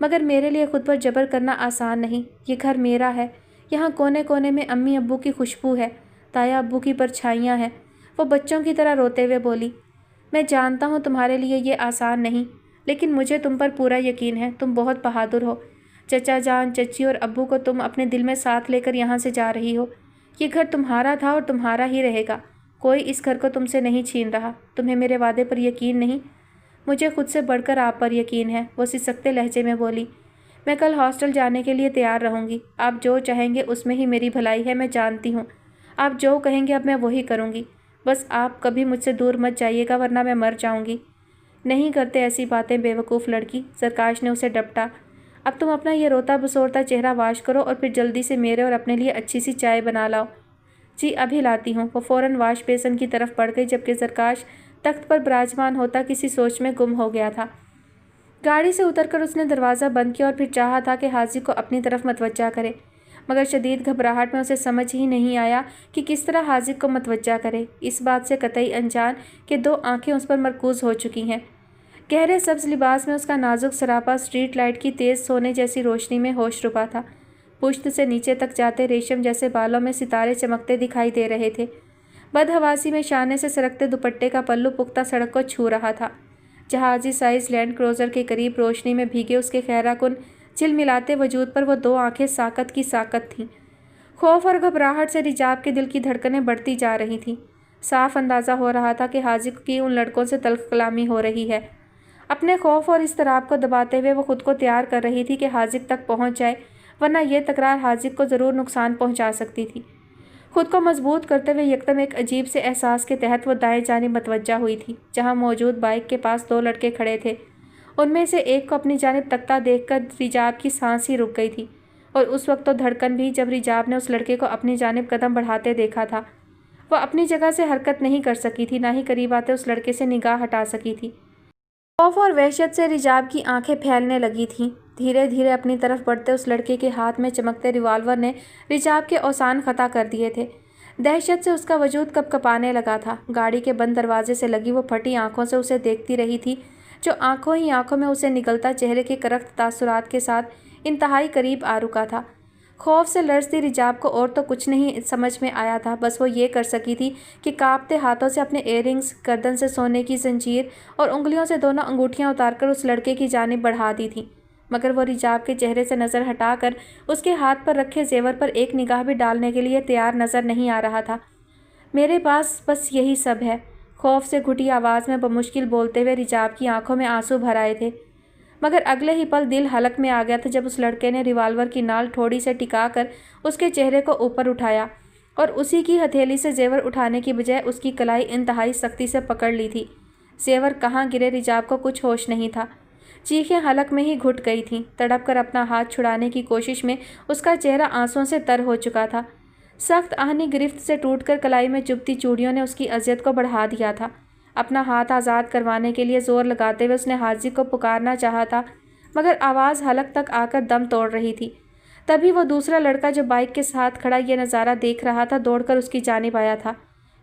S1: مگر میرے لیے خود پر جبر کرنا آسان نہیں، یہ گھر میرا ہے، یہاں کونے کونے میں امی ابو کی خوشبو ہے، تایا ابو کی پرچھائیاں ہیں، وہ بچوں کی طرح روتے ہوئے بولی۔ میں جانتا ہوں تمہارے لیے یہ آسان نہیں، لیکن مجھے تم پر پورا یقین ہے، تم بہت بہادر ہو۔ چچا جان، چچی اور ابو کو تم اپنے دل میں ساتھ لے کر یہاں سے جا رہی ہو، یہ گھر تمہارا تھا اور تمہارا ہی رہے گا، کوئی اس گھر کو تم سے نہیں چھین رہا، تمہیں میرے وعدے پر یقین نہیں؟ مجھے خود سے بڑھ کر آپ پر یقین ہے، وہ سسکتے لہجے میں بولی۔ میں کل ہاسٹل جانے کے لیے تیار رہوں گی، آپ جو چاہیں گے اس میں ہی میری بھلائی ہے، میں جانتی ہوں، آپ جو کہیں گے اب میں وہی کروں گی، بس آپ کبھی مجھ سے دور مت جائیے گا ورنہ میں مر جاؤں گی۔ نہیں کرتے ایسی باتیں بے وقوف لڑکی، زرکاش نے اسے ڈپٹا۔ اب تم اپنا یہ روتا بسورتا چہرہ واش کرو اور پھر جلدی سے میرے اور اپنے لیے اچھی سی چائے بنا لاؤ۔ جی ابھی لاتی ہوں، وہ فوراً واش بیسن کی طرف بڑھ گئی جبکہ زرکاش تخت پر براجمان ہوتا کسی سوچ میں گم ہو گیا تھا۔ گاڑی سے اتر کر اس نے دروازہ بند کیا اور پھر چاہا تھا کہ حاضر کو اپنی طرف متوجہ کرے، مگر شدید گھبراہٹ میں اسے سمجھ ہی نہیں آیا کہ کس طرح حاضر کو متوجہ کرے، اس بات سے قطعی انجان کہ دو آنکھیں اس پر مرکوز ہو چکی ہیں۔ گہرے سبز لباس میں اس کا نازک سراپا اسٹریٹ لائٹ کی تیز سونے جیسی روشنی میں ہوش ربا تھا، پشت سے نیچے تک جاتے ریشم جیسے بالوں میں ستارے چمکتے دکھائی دے رہے تھے، بدحواسی میں شانے سے سرکتے دوپٹے کا پلو پختہ سڑک کو چھو رہا تھا، جہازی سائز لینڈ کروزر کے قریب روشنی میں بھیگے اس کے خیرہ کن جھلملاتے وجود پر وہ دو آنکھیں ساکت کی ساکت تھیں۔ خوف اور گھبراہٹ سے رجاب کے دل کی دھڑکنیں بڑھتی جا رہی تھیں، صاف اندازہ ہو رہا تھا کہ حاذق کی ان لڑکوں سے تلخ کلامی ہو رہی ہے۔ اپنے خوف اور اضطراب کو دباتے ہوئے وہ خود کو تیار کر رہی تھی کہ حاذق تک پہنچ جائے، ورنہ یہ تکرار حاذق کو ضرور نقصان پہنچا سکتی تھی۔ خود کو مضبوط کرتے ہوئے یکدم ایک عجیب سے احساس کے تحت وہ دائیں جانب متوجہ ہوئی تھی، جہاں موجود بائک کے پاس دو لڑکے کھڑے تھے۔ ان میں سے ایک کو اپنی جانب تکتا دیکھ کر رجاب کی سانس ہی رک گئی تھی، اور اس وقت تو دھڑکن بھی جب رجاب نے اس لڑکے کو اپنی جانب قدم بڑھاتے دیکھا تھا۔ وہ اپنی جگہ سے حرکت نہیں کر سکی تھی، نہ ہی قریب آتے اس لڑکے سے نگاہ ہٹا سکی تھی۔ خوف اور وحشت سے رجاب کی آنکھیں پھیلنے لگی تھیں۔ دھیرے دھیرے اپنی طرف بڑھتے اس لڑکے کے ہاتھ میں چمکتے ریوالور نے رجاب کے اوسان خطا کر دیے تھے۔ دہشت سے اس کا وجود کپ کپانے لگا تھا۔ گاڑی کے بند دروازے سے لگی وہ پھٹی آنکھوں سے اسے دیکھتی رہی تھی، جو آنکھوں ہی آنکھوں میں اسے نگلتا چہرے کے کرخت تاثرات کے ساتھ انتہائی قریب آ رکا تھا۔ خوف سے لرزتی رجاب کو اور تو کچھ نہیں سمجھ میں آیا تھا، بس وہ یہ کر سکی تھی کہ کانپتے ہاتھوں سے اپنے ایئر رنگز، گردن سے سونے کی زنجیر اور انگلیوں سے دونوں انگوٹھیاں اتار کر اس لڑکے کی جانب بڑھا دی تھیں، مگر وہ رجاب کے چہرے سے نظر ہٹا کر اس کے ہاتھ پر رکھے زیور پر ایک نگاہ بھی ڈالنے کے لیے تیار نظر نہیں آ رہا تھا۔ میرے پاس بس یہی سب ہے، خوف سے گھٹی آواز میں بمشکل بولتے ہوئے رجاب کی آنکھوں میں آنسو بھر آئے تھے، مگر اگلے ہی پل دل حلق میں آ گیا تھا جب اس لڑکے نے ریوالور کی نال تھوڑی سے ٹکا کر اس کے چہرے کو اوپر اٹھایا اور اسی کی ہتھیلی سے زیور اٹھانے کی بجائے اس کی کلائی انتہائی سختی سے پکڑ لی تھی۔ زیور کہاں گرے رجاب کو کچھ ہوش نہیں تھا، چیخیں حلق میں ہی گھٹ گئی تھیں۔ تڑپ کر اپنا ہاتھ چھڑانے کی کوشش میں اس کا چہرہ آنسوؤں سے تر ہو چکا تھا، سخت آہنی گرفت سے ٹوٹ کر کلائی میں چبھتی چوڑیوں نے اس کی اذیت کو بڑھا دیا تھا۔ اپنا ہاتھ آزاد کروانے کے لیے زور لگاتے ہوئے اس نے حاذق کو پکارنا چاہا تھا، مگر آواز حلق تک آ کر دم توڑ رہی تھی۔ تبھی وہ دوسرا لڑکا جو بائک کے ساتھ کھڑا یہ نظارہ دیکھ رہا تھا دوڑ کر اس کی جانب آیا تھا۔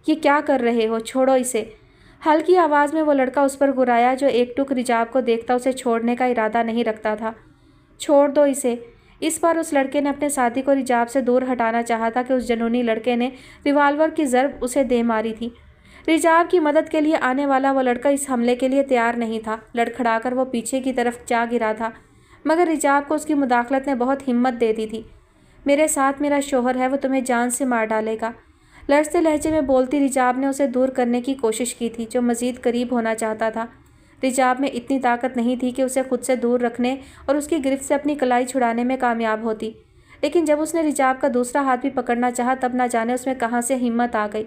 S1: یہ کیا کر رہے ہو، چھوڑو اسے، ہلکی آواز میں وہ لڑکا اس پر گرایا جو ایک ٹک رجاب کو دیکھتا اسے چھوڑنے کا ارادہ نہیں رکھتا تھا۔ چھوڑ دو اسے، اس بار اس لڑکے نے اپنے ساتھی کو رجاب سے دور ہٹانا چاہا تھا کہ اس جنونی لڑکے نے ریوالور کی ضرب اسے دے ماری تھی۔ رجاب کی مدد کے لیے آنے والا وہ لڑکا اس حملے کے لیے تیار نہیں تھا، لڑکھڑا کر وہ پیچھے کی طرف جا گرا تھا، مگر رجاب کو اس کی مداخلت نے بہت ہمت دے دی تھی۔ میرے ساتھ میرا شوہر ہے، وہ تمہیں جان سے مار ڈالے گا، لرزتے لہجے میں بولتی رجاب نے اسے دور کرنے کی کوشش کی تھی، جو مزید قریب ہونا چاہتا تھا۔ رجاب میں اتنی طاقت نہیں تھی کہ اسے خود سے دور رکھنے اور اس کی گرفت سے اپنی کلائی چھڑانے میں کامیاب ہوتی، لیکن جب اس نے رجاب کا دوسرا ہاتھ بھی پکڑنا چاہا تب نہ جانے اس میں کہاں سے ہمت آ گئی۔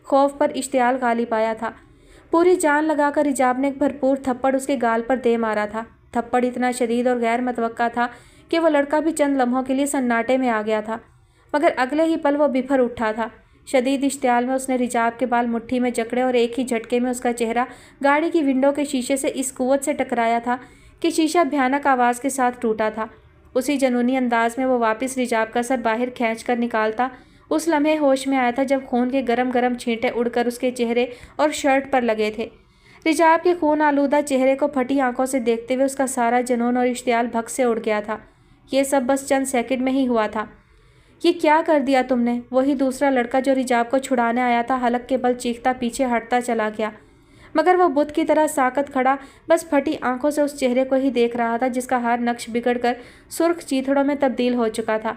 S1: خوف پر اشتعال غالب آیا تھا۔ پوری جان لگا کر رجاب نے ایک بھرپور تھپڑ اس کے گال پر دے مارا تھا۔ تھپڑ اتنا شدید اور غیر متوقع تھا کہ وہ لڑکا بھی چند لمحوں کے لیے سناٹے میں آ گیا تھا، مگر اگلے ہی پل وہ بفر اٹھا تھا۔ शदीद इश्तियाल में उसने रिजाब के बाल मुट्ठी में जकड़े और एक ही झटके में उसका चेहरा गाड़ी की विंडो के शीशे से इस कुव्वत से टकराया था कि शीशा भयानक आवाज़ के साथ टूटा था। उसी जनूनी अंदाज में वो वापस रिजाब का सर बाहर खींच कर निकालता। उस लम्हे होश में आया था जब खून के गरम गरम छींटे उड़कर उसके चेहरे और शर्ट पर लगे थे। रिजाब के खून आलूदा चेहरे को फटी आंखों से देखते हुए उसका सारा जुनून और इश्तियाल भग से उड़ गया था। ये सब बस चंद सेकंड में ही हुआ था। ये क्या कर दिया तुमने? वही दूसरा लड़का जो रिजाब को छुड़ाने आया था हलक के बल चीखता पीछे हटता चला गया, मगर वो बुत की तरह साकत खड़ा बस फटी आंखों से उस चेहरे को ही देख रहा था जिसका हर नक्श बिगड़कर सुर्ख चीथड़ों में तब्दील हो चुका था।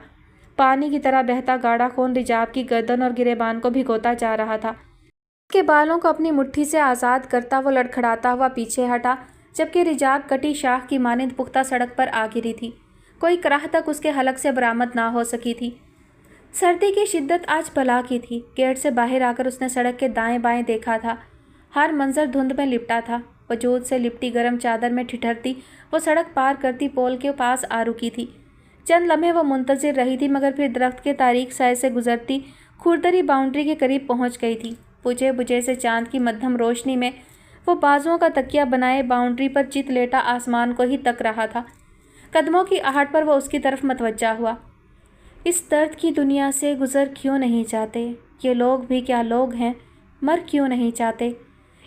S1: पानी की तरह बहता गाढ़ा खून रिजाब की गर्दन और गिरेबान को भिगोता जा रहा था। उसके बालों को अपनी मुट्ठी से आज़ाद करता वो लड़खड़ाता हुआ पीछे हटा, जबकि रिजाब कटी शाख की मानिंद पुख्ता सड़क पर आ गिरी थी। कोई कराह तक उसके हलक से बरामद ना हो सकी थी। सर्दी की शिद्दत आज बला की थी। गेट से बाहर आकर उसने सड़क के दाएं बाएं देखा था। हर मंजर धुंध में लिपटा था। वजूद से लिपटी गर्म चादर में ठिठरती वो सड़क पार करती पोल के पास आ रुकी थी। चंद लम्हे वो मुंतजिर रही थी, मगर फिर दरख्त के तारीक साए से गुजरती खुरदरी बाउंड्री के करीब पहुंच गई थी। बुझे बुझे से चांद की मध्यम रोशनी में वो बाजुओं का तकिया बनाए बाउंड्री पर चित लेटा आसमान को ही तक रहा था। कदमों की आहट पर वो उसकी तरफ मतवज्जा हुआ। इस दर्द की दुनिया से गुजर क्यों नहीं चाहते? ये लोग भी क्या लोग हैं? मर क्यों नहीं चाहते?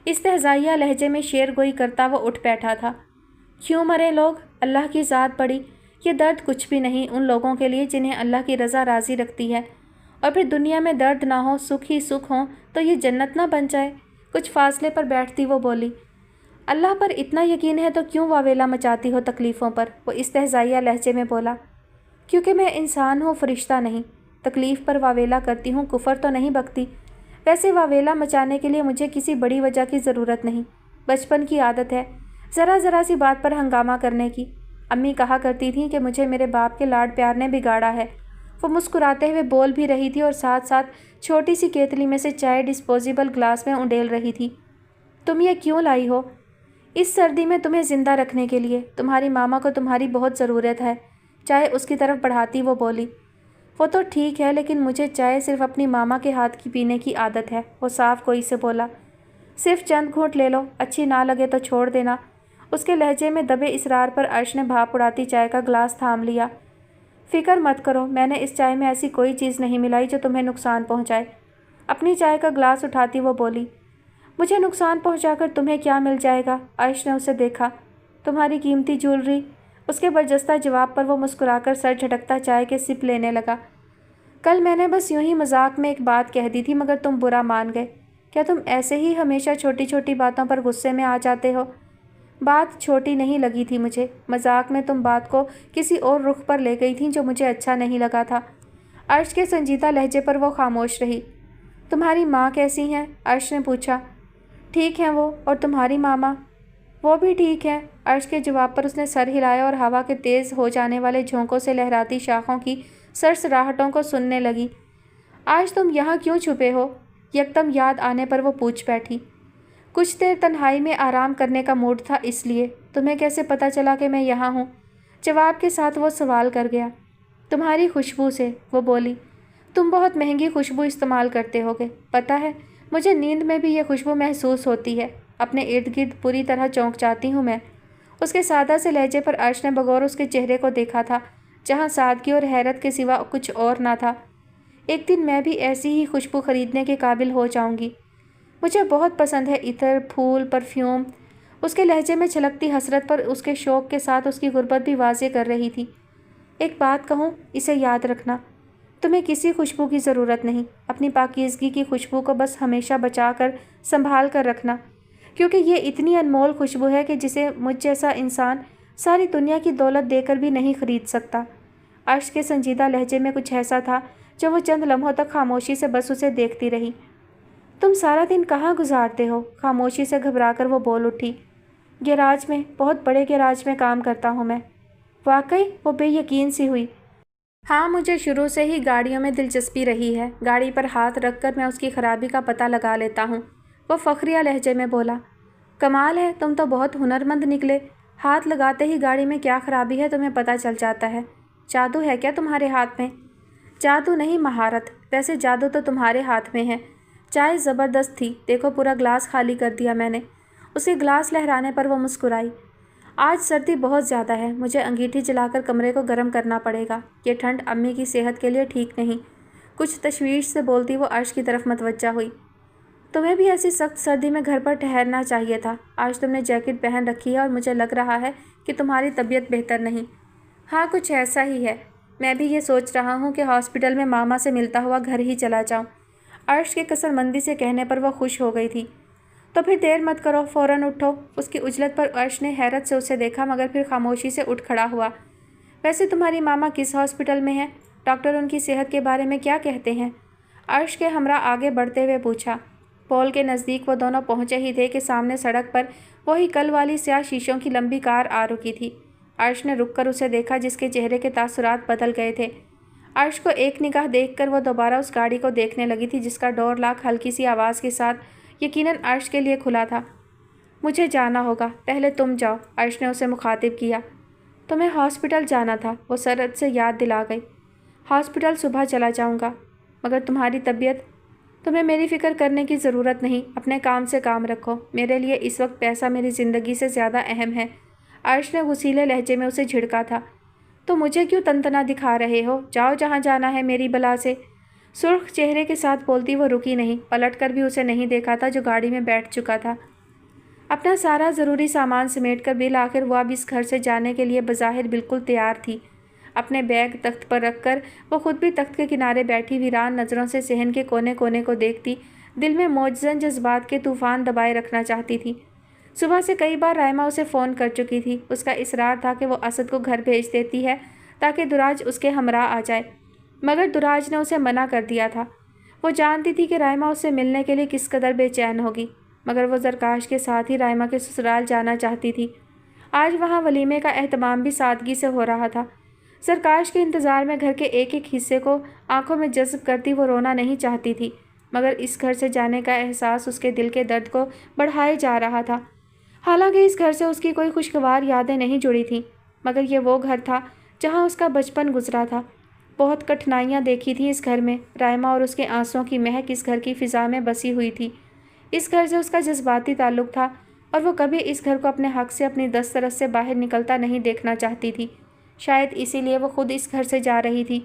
S1: इस्तेहज़ाइया लहजे में शेर गोई करता वो उठ बैठा था। क्यों मरे लोग? अल्लाह की ज़ात पड़ी, ये दर्द कुछ भी नहीं उन लोगों के लिए जिन्हें अल्लाह की रज़ा राज़ी रखती है। और फिर दुनिया में दर्द ना हो, सुख ही सुख हो, तो ये जन्नत ना बन जाए? कुछ फासले पर बैठती वो बोली, अल्लाह पर इतना यकीन है तो क्यों वावेला मचाती हो तकलीफ़ों पर? वो इस्तेहज़ाइया लहजे में बोला, क्योंकि मैं इंसान हूँ, फरिश्ता नहीं। तकलीफ़ पर वावेला करती हूँ, कुफर तो नहीं बकती। वैसे वावेला मचाने के लिए मुझे किसी बड़ी वजह की ज़रूरत नहीं। बचपन की आदत है ज़रा ज़रा सी बात पर हंगामा करने की। अम्मी कहा करती थी कि मुझे मेरे बाप के लाड प्यार ने बिगाड़ा है। वो मुस्कुराते हुए बोल भी रही थी और साथ साथ छोटी सी केतली में से चाय डिस्पोजेबल ग्लास में उंडेल रही थी। तुम ये क्यों लाई हो? इस सर्दी में तुम्हें ज़िंदा रखने के लिए। तुम्हारी मामा को तुम्हारी बहुत ज़रूरत है। चाय उसकी तरफ बढ़ाती वो बोली, वो तो ठीक है, लेकिन मुझे चाय सिर्फ अपनी मामा के हाथ की पीने की आदत है। वो साफ कोई से बोला, सिर्फ चंद घूंट ले लो, अच्छी ना लगे तो छोड़ देना। उसके लहजे में दबे इसरार पर अर्श ने भाप उड़ाती चाय का ग्लास थाम लिया। फ़िक्र मत करो, मैंने इस चाय में ऐसी कोई चीज़ नहीं मिलाई जो तुम्हें नुकसान पहुँचाए। अपनी चाय का ग्लास उठाती वो बोली, मुझे नुकसान पहुँचाकर तुम्हें क्या मिल जाएगा? अर्श ने उसे देखा। तुम्हारी कीमती ज्वेलरी। उसके बरजस्ता जवाब पर वो मुस्कुराकर सर झटकता चाय के सिप लेने लगा। कल मैंने बस यूं ही मजाक में एक बात कह दी थी, मगर तुम बुरा मान गए। क्या तुम ऐसे ही हमेशा छोटी छोटी बातों पर गुस्से में आ जाते हो? बात छोटी नहीं लगी थी मुझे। मजाक में तुम बात को किसी और रुख पर ले गई थी जो मुझे अच्छा नहीं लगा था। अर्श के संजीदा लहजे पर वो खामोश रही। तुम्हारी माँ कैसी हैं? अर्श ने पूछा। ठीक हैं वो, और तुम्हारी मामा? वो भी ठीक है। अर्श के जवाब पर उसने सर हिलाया और हवा के तेज़ हो जाने वाले झोंकों से लहराती शाखों की सरसराहटों को सुनने लगी। आज तुम यहाँ क्यों छुपे हो? यकदम याद आने पर वो पूछ बैठी। कुछ देर तन्हाई में आराम करने का मूड था, इसलिए। तुम्हें कैसे पता चला कि मैं यहाँ हूँ? जवाब के साथ वो सवाल कर गया। तुम्हारी खुशबू से, वो बोली। तुम बहुत महंगी खुशबू इस्तेमाल करते होगे, पता है। मुझे नींद में भी ये खुशबू महसूस होती है। अपने इर्द गिर्द पूरी तरह चौंक जाती हूँ मैं। उसके सादा से लहजे पर अर्श ने बगौर उसके चेहरे को देखा था, जहाँ सादगी और हैरत के सिवा कुछ और ना था। एक दिन मैं भी ऐसी ही खुशबू खरीदने के काबिल हो जाऊँगी। मुझे बहुत पसंद है इत्र, फूल, परफ्यूम। उसके लहजे में छलकती हसरत पर उसके शौक़ के साथ उसकी गुर्बत भी वाज़े कर रही थी। एक बात कहूँ, इसे याद रखना, तुम्हें किसी खुशबू की ज़रूरत नहीं। अपनी पाकीज़गी की खुशबू को बस हमेशा बचा कर संभाल कर रखना, क्योंकि ये इतनी अनमोल खुशबू है कि जिसे मुझ जैसा इंसान सारी दुनिया की दौलत देकर भी नहीं खरीद सकता। अर्श के संजीदा लहजे में कुछ ऐसा था जो वो चंद लम्हों तक खामोशी से बस उसे देखती रही। तुम सारा दिन कहाँ गुजारते हो? खामोशी से घबराकर वो बोल उठी। गैराज में, बहुत बड़े गैराज में काम करता हूँ मैं। वाकई? वो बेयकीन सी हुई। हाँ, मुझे शुरू से ही गाड़ियों में दिलचस्पी रही है। गाड़ी पर हाथ रखकर मैं उसकी खराबी का पता लगा लेता हूँ। वो फ़ख्रिया लहजे में बोला। कमाल है, तुम तो बहुत हुनरमंद निकले। हाथ लगाते ही गाड़ी में क्या खराबी है तुम्हें पता चल जाता है। जादू है क्या तुम्हारे हाथ में? जादू नहीं, महारत। वैसे जादू तो तुम्हारे हाथ में है। चाय ज़बरदस्त थी, देखो पूरा ग्लास खाली कर दिया मैंने। उसे ग्लास लहराने पर वो मुस्कुराई। आज सर्दी बहुत ज़्यादा है, मुझे अंगीठी जलाकर कमरे को गर्म करना पड़ेगा। ये ठंड अम्मी की सेहत के लिए ठीक नहीं। कुछ तशवीश से बोलती वो अर्श की तरफ मतवज्जा हुई। तुम्हें भी ऐसी सख्त सर्दी में घर पर ठहरना चाहिए था। आज तुमने जैकेट पहन रखी है और मुझे लग रहा है कि तुम्हारी तबीयत बेहतर नहीं। हाँ, कुछ ऐसा ही है। मैं भी ये सोच रहा हूँ कि हॉस्पिटल में मामा से मिलता हुआ घर ही चला जाऊँ। अर्श के कसरमंदी से कहने पर वह खुश हो गई थी। तो फिर देर मत करो, फ़ौरन उठो। उसकी उजलत पर अर्श ने हैरत से उसे देखा, मगर फिर खामोशी से उठ खड़ा हुआ। वैसे तुम्हारी मामा किस हॉस्पिटल में है? डॉक्टर उनकी सेहत के बारे में क्या कहते हैं? अर्श के हमरा आगे बढ़ते हुए पूछा। पोल के नज़दीक वो दोनों पहुंचे ही थे कि सामने सड़क पर वही कल वाली स्याह शीशों की लंबी कार आ रुकी थी। अर्श ने रुककर उसे देखा, जिसके चेहरे के तासुरात बदल गए थे। अर्श को एक निगाह देखकर वो दोबारा उस गाड़ी को देखने लगी थी, जिसका डोर लॉक हल्की सी आवाज़ के साथ यकीनन अर्श के लिए खुला था। मुझे जाना होगा, पहले तुम जाओ, अर्श ने उसे मुखातिब किया। तुम्हें हॉस्पिटल जाना था, वो सरद से याद दिला गई। हॉस्पिटल सुबह चला जाऊंगा, मगर तुम्हारी तबीयत? तुम्हें मेरी फ़िक्र करने की ज़रूरत नहीं, अपने काम से काम रखो। मेरे लिए इस वक्त पैसा मेरी ज़िंदगी से ज़्यादा अहम है। अर्श ने गुस्सीले लहजे में उसे झिड़का था। तो मुझे क्यों तंतना दिखा रहे हो? जाओ जहाँ जाना है मेरी बला से। सुर्ख चेहरे के साथ बोलती वो रुकी नहीं, पलट कर भी उसे नहीं देखा था जो गाड़ी में बैठ चुका था। अपना सारा ज़रूरी सामान समेटकर बिल आखिर वो अब इस घर से जाने के लिए बज़ाहिर बिल्कुल तैयार थी। अपने बैग तख्त पर रखकर वो खुद भी तख्त के किनारे बैठी वीरान नज़रों से सहन के कोने कोने को देखती, दिल में मौजज़न जज्बात के तूफ़ान दबाए रखना चाहती थी। सुबह से कई बार राइमा उसे फ़ोन कर चुकी थी। उसका इसरार था कि वो असद को घर भेज देती है ताकि दुराज उसके हमरा आ जाए, मगर दुराज ने उसे मना कर दिया था। वो जानती थी कि राइमा उससे मिलने के लिए किस कदर बेचैन होगी, मगर वो ज़रकाश के साथ ही राइमा के ससुराल जाना चाहती थी। आज वहाँ वलीमे का एहतमाम भी सादगी से हो रहा था। ज़रकाश के इंतज़ार में घर के एक एक हिस्से को आंखों में जज्ब करती वो रोना नहीं चाहती थी, मगर इस घर से जाने का एहसास उसके दिल के दर्द को बढ़ाए जा रहा था। हालांकि इस घर से उसकी कोई खुशगवार यादें नहीं जुड़ी थीं, मगर ये वो घर था जहाँ उसका बचपन गुजरा था। बहुत कठिनाइयाँ देखी थी इस घर में। राइमा और उसके आंसुओं की महक इस घर की फ़िज़ा में बसी हुई थी। इस घर से उसका जज्बाती ताल्लुक़ था और वो कभी इस घर को अपने हक़ से, अपनी दस्तरस से बाहर निकलता नहीं देखना चाहती थी। शायद इसीलिए वो खुद इस घर से जा रही थी।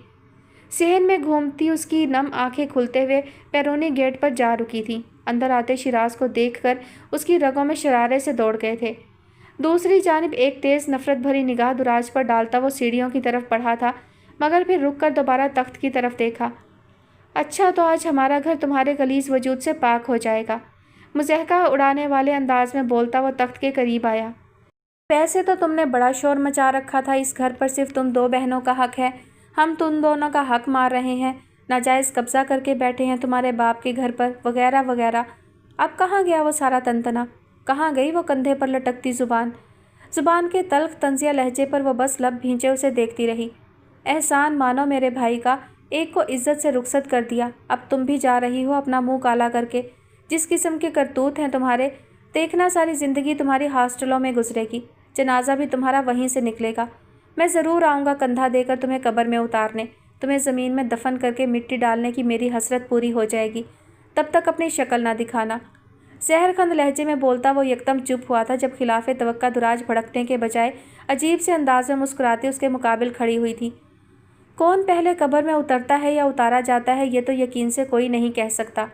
S1: सहन में घूमती उसकी नम आंखें खुलते हुए पैरोनी गेट पर जा रुकी थी। अंदर आते शिराज को देखकर उसकी रगों में शरारे से दौड़ गए थे। दूसरी जानिब एक तेज़ नफ़रत भरी निगाह दुराज पर डालता वो सीढ़ियों की तरफ बढ़ा था, मगर फिर रुक कर दोबारा तख्त की तरफ देखा। अच्छा, तो आज हमारा घर तुम्हारे गलीज़ वजूद से पाक हो जाएगा। मुज़हका उड़ाने वाले अंदाज में बोलता वो तख्त के करीब आया। वैसे तो तुमने बड़ा शोर मचा रखा था इस घर पर, सिर्फ तुम दो बहनों का हक़ है, हम तुम दोनों का हक़ मार रहे हैं, नाजायज़ कब्ज़ा करके बैठे हैं तुम्हारे बाप के घर पर, वगैरह वगैरह। अब कहाँ गया वो सारा तंतना? कहाँ गई वो कंधे पर लटकती ज़ुबान? ज़ुबान के तल्ख़ तंज़िया लहजे पर वो बस लब भींचे उसे देखती रही। एहसान मानो मेरे भाई का, एक को इज़्ज़त से रुखसत कर दिया, अब तुम भी जा रही हो अपना मुँह काला करके। जिस किस्म के करतूत हैं तुम्हारे, देखना सारी ज़िंदगी तुम्हारी हॉस्टलों में गुजरेगी, जनाजा भी तुम्हारा वहीं से निकलेगा। मैं ज़रूर आऊँगा कंधा देकर तुम्हें कब्र में उतारने, तुम्हें ज़मीन में दफन करके मिट्टी डालने की मेरी हसरत पूरी हो जाएगी। तब तक अपनी शक्ल ना दिखाना। जहरखंद लहजे में बोलता वो यकदम चुप हुआ था, जब खिलाफ़े तवक्का दुराज भड़कने के बजाय अजीब से अंदाज में मुस्कुराती उसके मुकाबिल खड़ी हुई थी। कौन पहले कब्र में उतरता है या उतारा जाता है, ये तो यकीन से कोई नहीं कह सकता,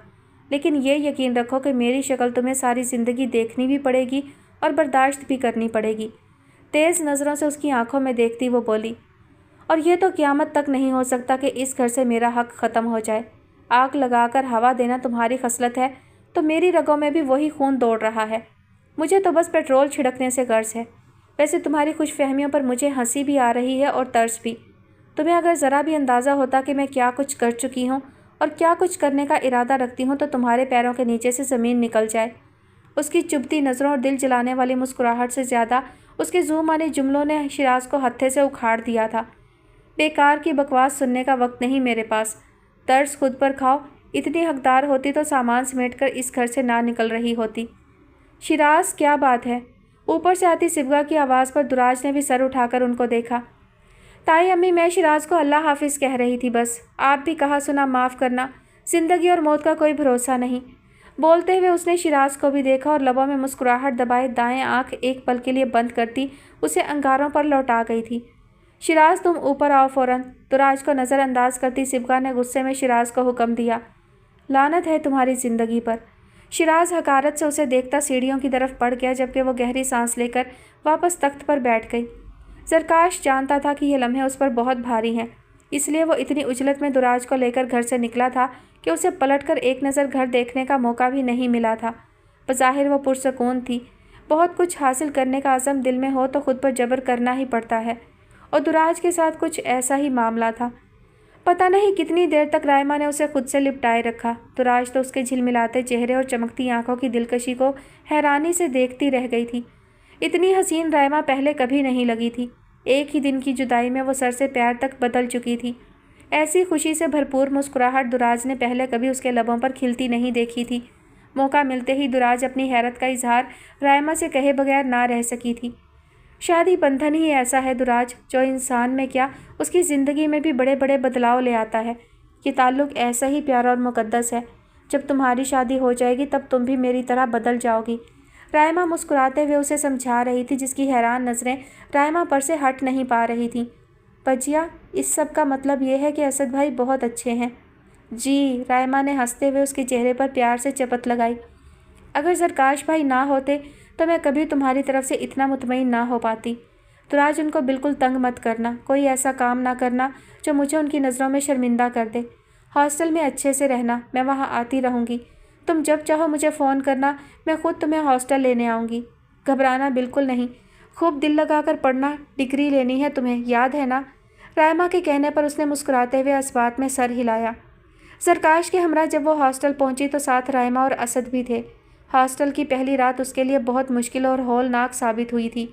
S1: लेकिन ये यकीन रखो कि मेरी शक्ल तुम्हें सारी ज़िंदगी देखनी भी पड़ेगी और बर्दाश्त भी करनी पड़ेगी। तेज़ नज़रों से उसकी आंखों में देखती वो बोली, और ये तो क़यामत तक नहीं हो सकता कि इस घर से मेरा हक़ ख़त्म हो जाए। आग लगाकर हवा देना तुम्हारी खसलत है, तो मेरी रगों में भी वही खून दौड़ रहा है। मुझे तो बस पेट्रोल छिड़कने से गर्ज है। वैसे तुम्हारी खुशफहमियों पर मुझे हंसी भी आ रही है और तरस भी। तुम्हें अगर ज़रा भी अंदाज़ा होता कि मैं क्या कुछ कर चुकी हूँ और क्या कुछ करने का इरादा रखती हूँ, तो तुम्हारे पैरों के नीचे से ज़मीन निकल जाए। उसकी चुभती नज़रों और दिल जलाने वाली मुस्कुराहट से ज़्यादा उसके ज़ूमानी जुमलों ने शिराज को हत्थे से उखाड़ दिया था। बेकार की बकवास सुनने का वक्त नहीं मेरे पास। तर्स खुद पर खाओ। इतनी हकदार होती तो सामान समेटकर इस घर से ना निकल रही होती। शिराज, क्या बात है? ऊपर से आती सिबगा की आवाज़ पर दुराज ने भी सर उठाकर उनको देखा। ताई अम्मी, मैं शिराज को अल्लाह हाफिज़ कह रही थी बस। आप भी कहा सुना माफ़ करना, ज़िंदगी और मौत का कोई भरोसा नहीं। बोलते हुए उसने शिराज को भी देखा और लबों में मुस्कुराहट दबाए दाएं आंख एक पल के लिए बंद करती उसे अंगारों पर लौटा गई थी। शिराज, तुम ऊपर आओ फ़ौरन। दुराज को नज़रअंदाज करती सिबका ने गुस्से में शिराज को हुक्म दिया। लानत है तुम्हारी ज़िंदगी पर। शिराज हकारत से उसे देखता सीढ़ियों की तरफ बढ़ गया, जबकि वो गहरी सांस लेकर वापस तख्त पर बैठ गई। ज़रकाश जानता था कि ये लम्हे उस पर बहुत भारी हैं, इसलिए वो इतनी उजलत में दुराज को लेकर घर से निकला था कि उसे पलटकर एक नज़र घर देखने का मौका भी नहीं मिला था। बज़ाहिर वो पुरसकून थी। बहुत कुछ हासिल करने का अज़म दिल में हो तो खुद पर जबर करना ही पड़ता है, और दुराज के साथ कुछ ऐसा ही मामला था। पता नहीं कितनी देर तक रायमा ने उसे खुद से लिपटाए रखा। दुराज तो उसके झिलमिलाते चेहरे और चमकती आंखों की दिलकशी को हैरानी से देखती रह गई थी। इतनी हसीन रायमा पहले कभी नहीं लगी थी। एक ही दिन की जुदाई में वो सर से पैर तक बदल चुकी थी। ऐसी खुशी से भरपूर मुस्कुराहट दुराज ने पहले कभी उसके लबों पर खिलती नहीं देखी थी। मौका मिलते ही दुराज अपनी हैरत का इजहार रायमा से कहे बगैर ना रह सकी थी। शादी बंधन ही ऐसा है दुराज, जो इंसान में क्या उसकी ज़िंदगी में भी बड़े बड़े बदलाव ले आता है। ये ताल्लुक़ ऐसा ही प्यारा और मुक़द्दस है। जब तुम्हारी शादी हो जाएगी तब तुम भी मेरी तरह बदल जाओगी। रायमा मुस्कुराते हुए उसे समझा रही थी, जिसकी हैरान नज़रें रायमा पर से हट नहीं पा रही थीं। बजिया, इस सब का मतलब ये है कि असद भाई बहुत अच्छे हैं। जी, रायमा ने हंसते हुए उसके चेहरे पर प्यार से चपत लगाई। अगर ज़रकाश भाई ना होते तो मैं कभी तुम्हारी तरफ से इतना मुतमईन ना हो पाती। दुराज, उनको बिल्कुल तंग मत करना। कोई ऐसा काम ना करना जो मुझे उनकी नज़रों में शर्मिंदा कर दे। हॉस्टल में अच्छे से रहना, मैं वहाँ आती रहूँगी। तुम जब चाहो मुझे फ़ोन करना, मैं ख़ुद तुम्हें हॉस्टल लेने आऊँगी। घबराना बिल्कुल नहीं, खूब दिल लगाकर पढ़ना, डिग्री लेनी है तुम्हें, याद है ना। रायमा के कहने पर उसने मुस्कुराते हुए इस बात में सर हिलाया। ज़रकाश के हमरा जब वो हॉस्टल पहुंची तो साथ रायमा और असद भी थे। हॉस्टल की पहली रात उसके लिए बहुत मुश्किल और हौलनाक साबित हुई थी।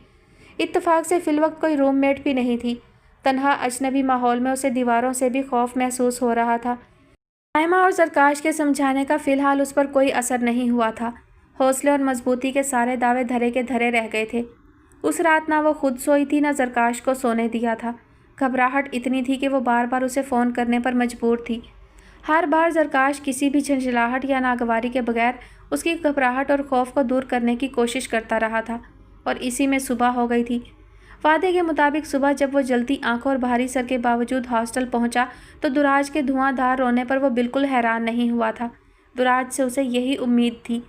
S1: इत्तेफाक से फ़िलवक्त कोई रूममेट भी नहीं थी। तन्हा अजनबी माहौल में उसे दीवारों से भी खौफ महसूस हो रहा था। रायमा और ज़रकाश के समझाने का फ़िलहाल उस पर कोई असर नहीं हुआ था। हौसले और मजबूती के सारे दावे धरे के धरे रह गए थे। उस रात ना वो खुद सोई थी, ना ज़रकाश को सोने दिया था। घबराहट इतनी थी कि वो बार बार उसे फ़ोन करने पर मजबूर थी। हर बार ज़रकाश किसी भी झंझलाहट या नागवारी के बगैर उसकी घबराहट और खौफ को दूर करने की कोशिश करता रहा था, और इसी में सुबह हो गई थी। वादे के मुताबिक सुबह जब वो जलती आंखों और भारी सर के बावजूद हॉस्टल पहुंचा तो दुराज के धुआंधार रोने पर वो बिल्कुल हैरान नहीं हुआ था। दुराज से उसे यही उम्मीद थी।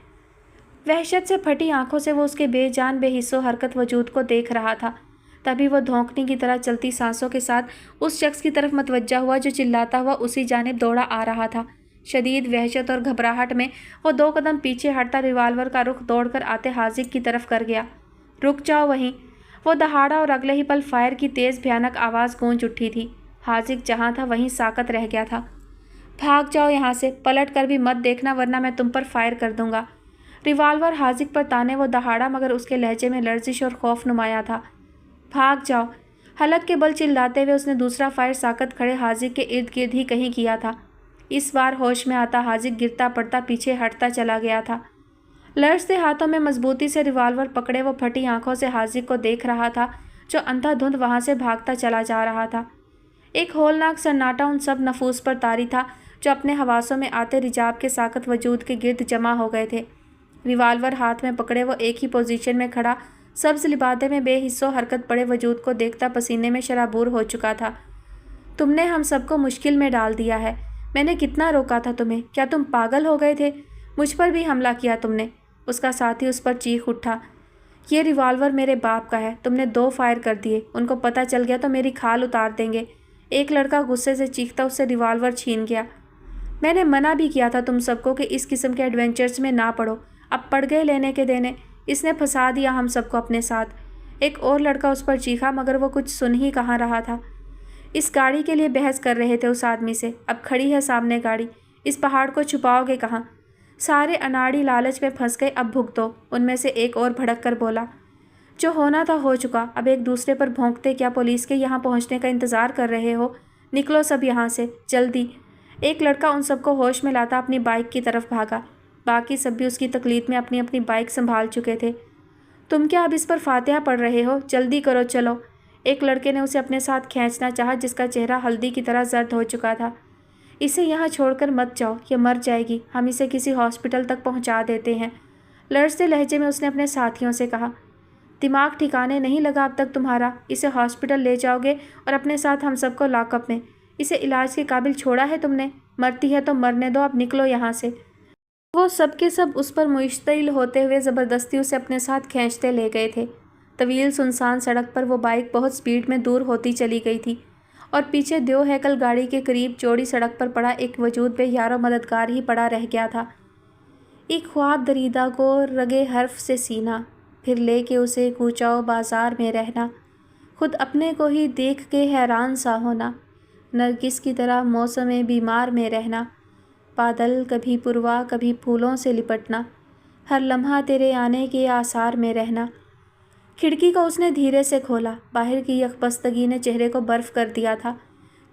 S1: वहशत से फटी आंखों से वो उसके बेजान बेहिस्सो हरकत वजूद को देख रहा था। तभी वो धौंकने की तरह चलती सांसों के साथ उस शख्स की तरफ मतवज्जा हुआ जो चिल्लाता हुआ उसी जानिब दौड़ा आ रहा था। शदीद वहशत और घबराहट में वो 2 कदम पीछे हटता रिवाल्वर का रुख दौड़कर आते हाजिक की तरफ कर गया। रुक जाओ वहीं, वो दहाड़ा और अगले ही पल फायर की तेज़ भयानक आवाज़ गूंज उठी थी। हाजिक जहाँ था वहीं साकत रह गया था। भाग जाओ यहाँ से, पलट कर भी मत देखना वरना मैं तुम पर फायर कर दूंगा। रिवाल्वर हाजिक पर ताने वो दहाड़ा, मगर उसके लहजे में लर्जिश और खौफ नुमाया था। भाग जाओ, हलक के बल चिल्लाते हुए उसने दूसरा फायर साकत खड़े हाजिक के इर्द गिर्द ही कहीं किया था। इस बार होश में आता हाजिक गिरता पड़ता पीछे हटता चला गया था। लड़ते हाथों में मजबूती से रिवाल्वर पकड़े वो फटी आंखों से हाजिक को देख रहा था, जो अंधाधुंध वहाँ से भागता चला जा रहा था। एक होलनाक सन्नाटा उन सब नफूस पर तारी था जो अपने हवासों में आते रिजाब के साकत वजूद के गिर्द जमा हो गए थे। रिवाल्वर हाथ में पकड़े वो एक ही पोजीशन में खड़ा सब्ज लिबादे में बेहिस्सो हरकत पड़े वजूद को देखता पसीने में शराबूर हो चुका था। तुमने हम सबको मुश्किल में डाल दिया है। मैंने कितना रोका था तुम्हें, क्या तुम पागल हो गए थे? मुझ पर भी हमला किया तुमने। उसका साथी उस पर चीख उठा। ये रिवाल्वर मेरे बाप का है, तुमने 2 फायर कर दिए, उनको पता चल गया तो मेरी खाल उतार देंगे। एक लड़का गुस्से से चीखता उससे रिवाल्वर छीन गया। मैंने मना भी किया था तुम सबको कि इस किस्म के एडवेंचर्स में ना पड़ो, अब पड़ गए लेने के देने। इसने फंसा दिया हम सबको अपने साथ। एक और लड़का उस पर चीखा, मगर वो कुछ सुन ही कहाँ रहा था। इस गाड़ी के लिए बहस कर रहे थे उस आदमी से। अब खड़ी है सामने गाड़ी, इस पहाड़ को छुपाओगे कहाँ? सारे अनाड़ी लालच में फंस गए, अब भुगतो। उनमें से एक और भड़क कर बोला। जो होना था हो चुका, अब एक दूसरे पर भौंकते क्या पुलिस के यहाँ पहुँचने का इंतज़ार कर रहे हो? निकलो सब यहाँ से, जल्दी। एक लड़का उन सबको होश में लाता अपनी बाइक की तरफ भागा। बाकी सब भी उसकी तकलीफ में अपनी अपनी बाइक संभाल चुके थे। तुम क्या अब इस पर फातिहा पढ़ रहे हो? जल्दी करो, चलो। एक लड़के ने उसे अपने साथ खींचना चाहा, जिसका चेहरा हल्दी की तरह जर्द हो चुका था। इसे यहाँ छोड़कर मत जाओ, ये मर जाएगी, हम इसे किसी हॉस्पिटल तक पहुँचा देते हैं, लड़ते लहजे में उसने अपने साथियों से कहा। दिमाग ठिकाने नहीं लगा अब तक तुम्हारा? इसे हॉस्पिटल ले जाओगे और अपने साथ हम सबको लॉकअप में? इसे इलाज के काबिल छोड़ा है तुमने? मरती है तो मरने दो, अब निकलो यहाँ से। वो सब के सब उस पर मुश्तइल होते हुए ज़बरदस्ती उसे अपने साथ खींचते ले गए थे। तवील सुनसान सड़क पर वो बाइक बहुत स्पीड में दूर होती चली गई थी और पीछे दो हैकल गाड़ी के करीब चौड़ी सड़क पर पड़ा एक वजूद पे यारो मददगार ही पड़ा रह गया था। एक ख्वाब दरीदा को रगे हर्फ से सीना, फिर लेके उसे कूचाओ बाजार में रहना, खुद अपने को ही देख के हैरान सा होना, नरगिस की तरह मौसम बीमार में रहना, बादल कभी पुरवा कभी फूलों से लिपटना, हर लम्हा तेरे आने के आसार में रहना। खिड़की को उसने धीरे से खोला। बाहर की यकबस्तगी ने चेहरे को बर्फ़ कर दिया था।